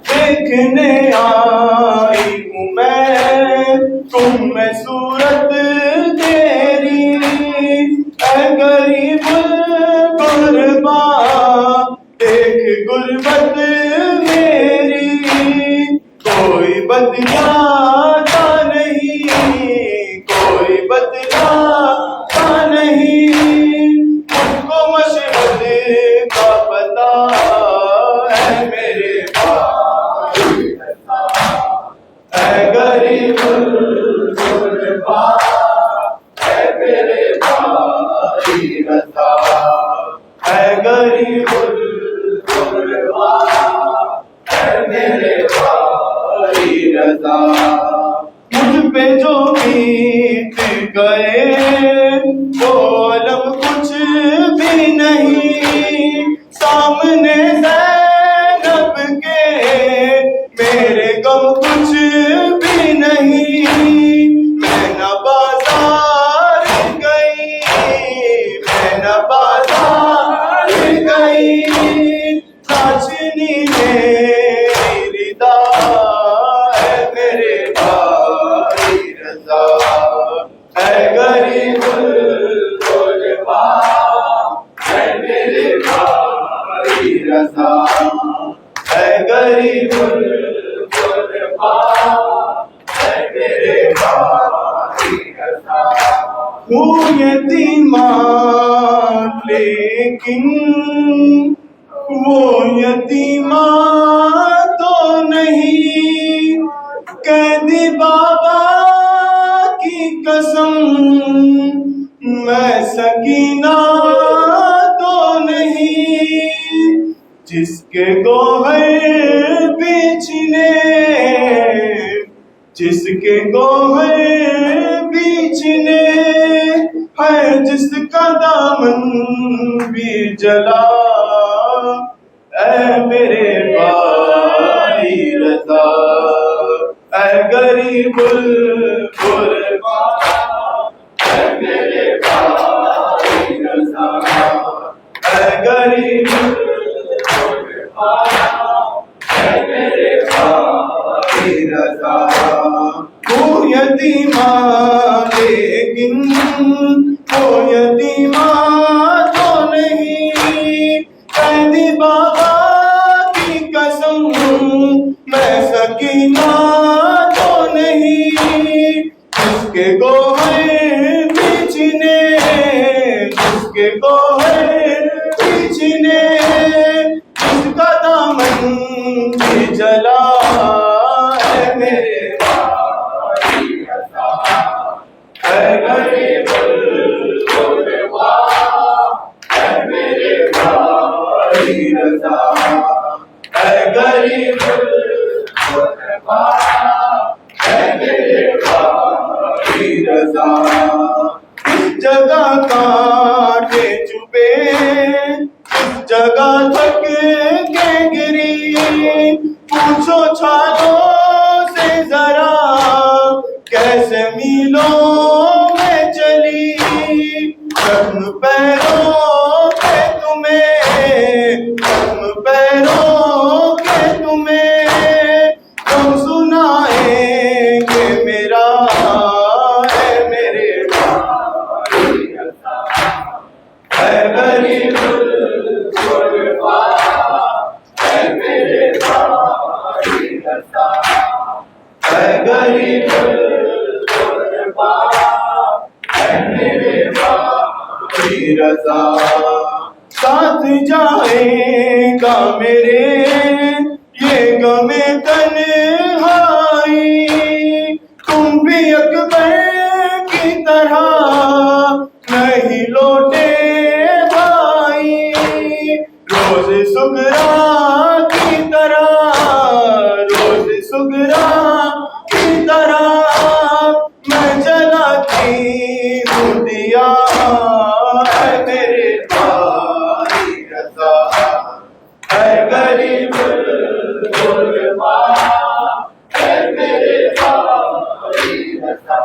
دیکھنے آئی ہوں میں تم میں صورت تیری، اے غریب القربا، دیکھ غربت میری، کوئی بدلاتا نہیں، کوئی بدلاتا نہیں، مجھ کو مشہد کا پتا، اے میرے بھائی رضا، اے غریب القربا، اے میرے بھائی رضا، اے غریب القربا، اے میرے بھائی رضا، مجھ پہ جو بیت گئے وہ عالم کچھ بھی نہیں، سامنے زینب کے میرے غم کچھ بھی نہیں، میں نہ بازار گئی، میں نہ بازار گئی، چاچنی میری ردا، اے میرے بھائی رضا، اے غریب القربا، اے میرے بھائی رضا، اے غریب القربا، اے میرے بھائی رضا، ہوں یتیمان لیکن وہ یتیمان تو نہیں، دی بابا کی قسم میں سکینہ تو نہیں، جس کے گوہر بیچنے، جس کے گوہر بیچنے ہے، جس کا دامن بھی جلا، اے میرے بھائی رضا، اے غریب الغربا، اے میرے بھائی رضا، اے غریب الغربا، اے میرے بھائی رضا۔ وہ یتیمہ لیکن وہ یتیمہ تو نہیں، قیدی بابا کی قسم میں سکینہ تو نہیں، جس کے گوہر بیچنے، جس کے گوہر بیچنے، جس کا دامن بھی جلا، اے میرے بھائی رضا، اے غریب الغربا، اے میرے بھائی رضا، اے غریب الغربا، اے میرے بھائی رضا۔ اس جگہ کانٹے چبھے، اس جگہ تھک کے گری، پوچھو چھالوں سے ذرا کیسے میلوں میں چلی، زخم پیروں کے تمہیں، زخم پیروں کے تمہیں، تم سنائیں گے میرا، اے میرے بھائی رضا، اے غریب الغربا، اے میرے بھائی رضا، اے غریب الغربا، اے میرے بھائی رضا۔ ساتھ جائے گا میرے یہ غم تنہائی، تم بھی اکبر کی طرح نہیں لوٹے بھائی، روز سغرا کی طرح، روز سغرا کی طرح میں جلاتی ہوں دیا، اے میرے بھائی رضا، اے غریب الغربا، اے میرے بھائی رضا،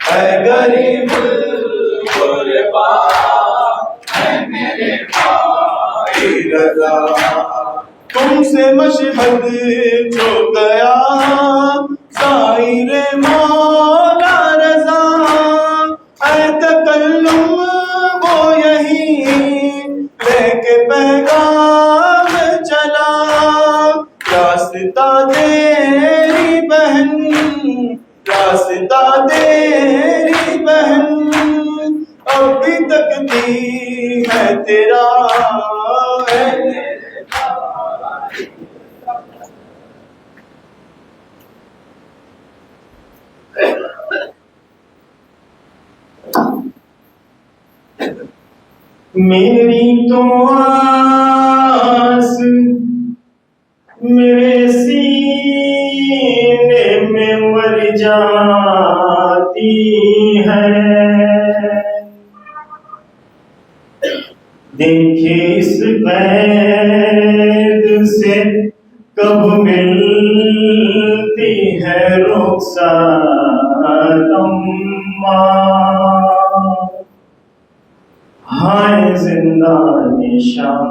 اے غریب الغربا، اے میرے بھائی رضا۔ تم سے مشہد جو گیا ظاہر مولا رضا، اے تکلم وہ یہی لے کے پیغام چلا، راستہ تیری بہن، راستہ تیری بہن ابھی تک دی ہے تیرا، اے میرے بھائی۔ میری تو آس میرے سینے میں مر جاتی ہے، دیکھے اس قید سے کب ملتی ہے رخصت اماں، ہائے زندان شام،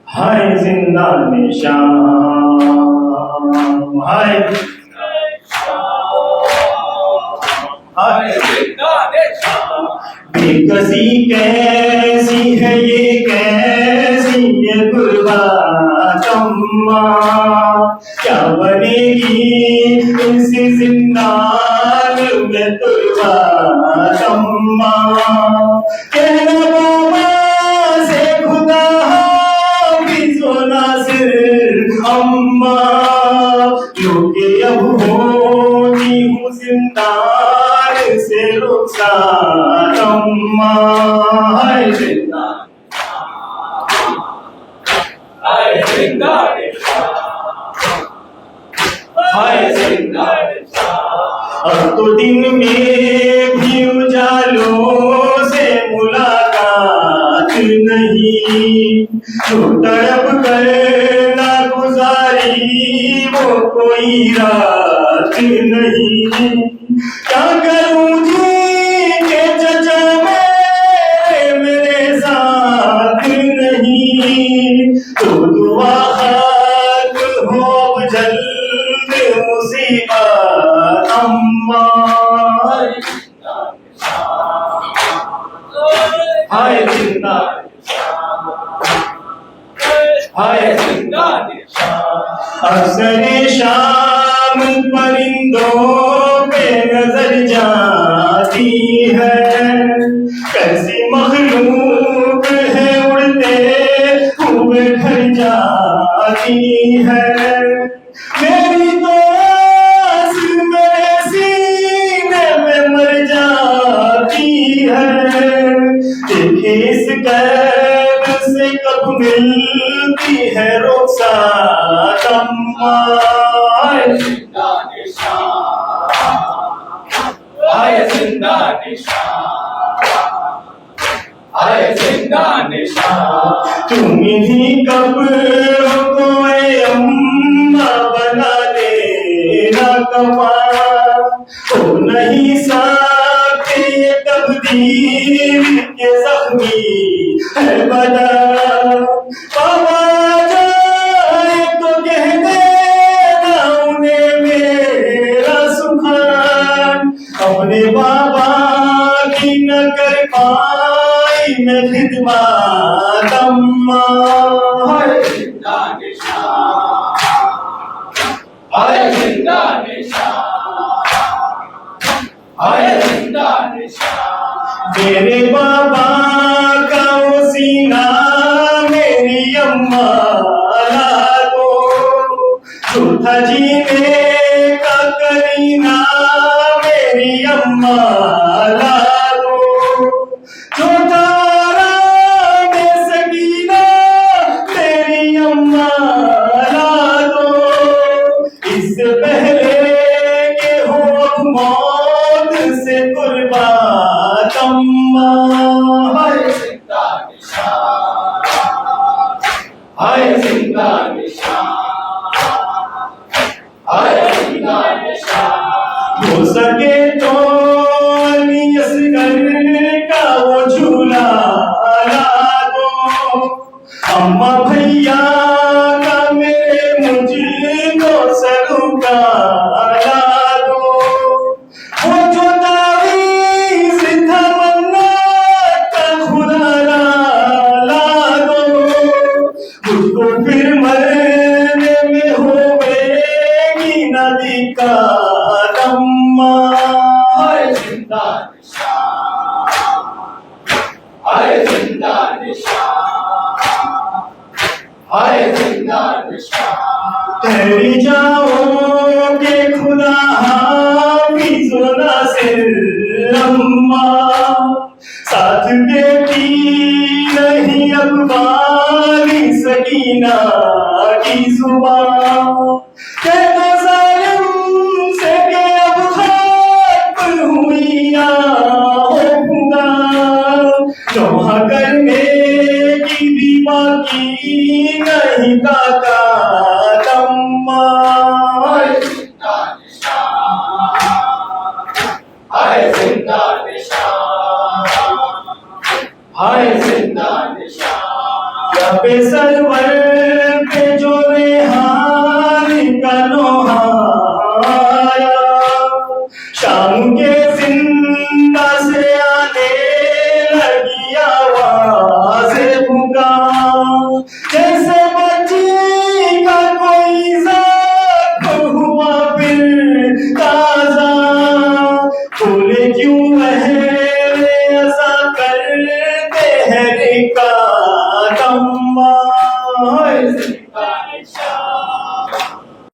ہائے زندان شام، ہائے بے کسی کیسی ہے یہ، کیسی یہ غربت اماں، کیا بنے گی اس زندان میں تربت اماں، کہنا بابا سے خدا حافظ و ناصر اماں، رخسار اما ہے زندہ ہے زندہ ہے زندہ اب تو دن میں بھی اجالوں سے ملاقات نہیں جو تڑپ کر نہ گزاری وہ کوئی رات نہیں کیا کروں جی کہ چچا میرے ساتھ نہیں تو دعا خاک ہو جلد مصیبت اما ہائے زندہ ہائے زندہ اکثر شام پرندوں پہ نظر جاتی ہے کیسی مخلوق ہے اڑتے ہوئے گھر جاتی ہے میری تو آس میرے سینے میں مر جاتی ہے دیکھیں اس قید سے کب ملتی ہے رخسار اما ہے زندہ ہے زندہ ہے زندہ تم ہی قبروں کو اے اماں بنا دینا کماں ہو نہیں سکتے یہ تبدیل کے زخمی ہے بدن بابا جائے تو کہہ دینا انہیں میرا سبحان اپنے بابا کی نہ کر پائی میں خدمت اما ہے زندہ ہے زندہ ہے زندہ میرے بابا کا وہ سینہ میری اما لا دو جو تھا جینے کا کرینہ میری اما لا دو جو تھا آرام سکینہ میری اما لا دو اس سے پہلے کہ ہو موت سے قربات اما ہے زندہ ہے زندہ ہے زندہ ہو سکے تو علی اصغر کا وہ جھولا لا دو اما بھیا کا میرے مجھ کو سروکا لا دو وہ جو تعویذ تھا منت کا خدا لا دو مجھ کو پھر مرنے میں ہوئے گی نہ دقت اما ہے زندہ ہے زندہ ہے زندہ ٹھہری جاؤ کہ خدا حافظ و ناصر اما ساتھ بیٹی نہیں اب والی سکینہ کی زبان کہتے ظالم سے کہ اب ختم ہوئی یا ہو خدا لوہا کرنے کی بھی باقی نہیں طاقت اما ہے زندہ ہے زندہ ہے زندہ یا بے سرور پہ جو ریحان کا نوحہ آیا شام کے زندہ سے آنے لگی آواز پکار جیسے بچی کا کوئی زخم ہوا پھر تازہ بولے کیوں اہل ایسا کرتے ہیں رکعت اما ہے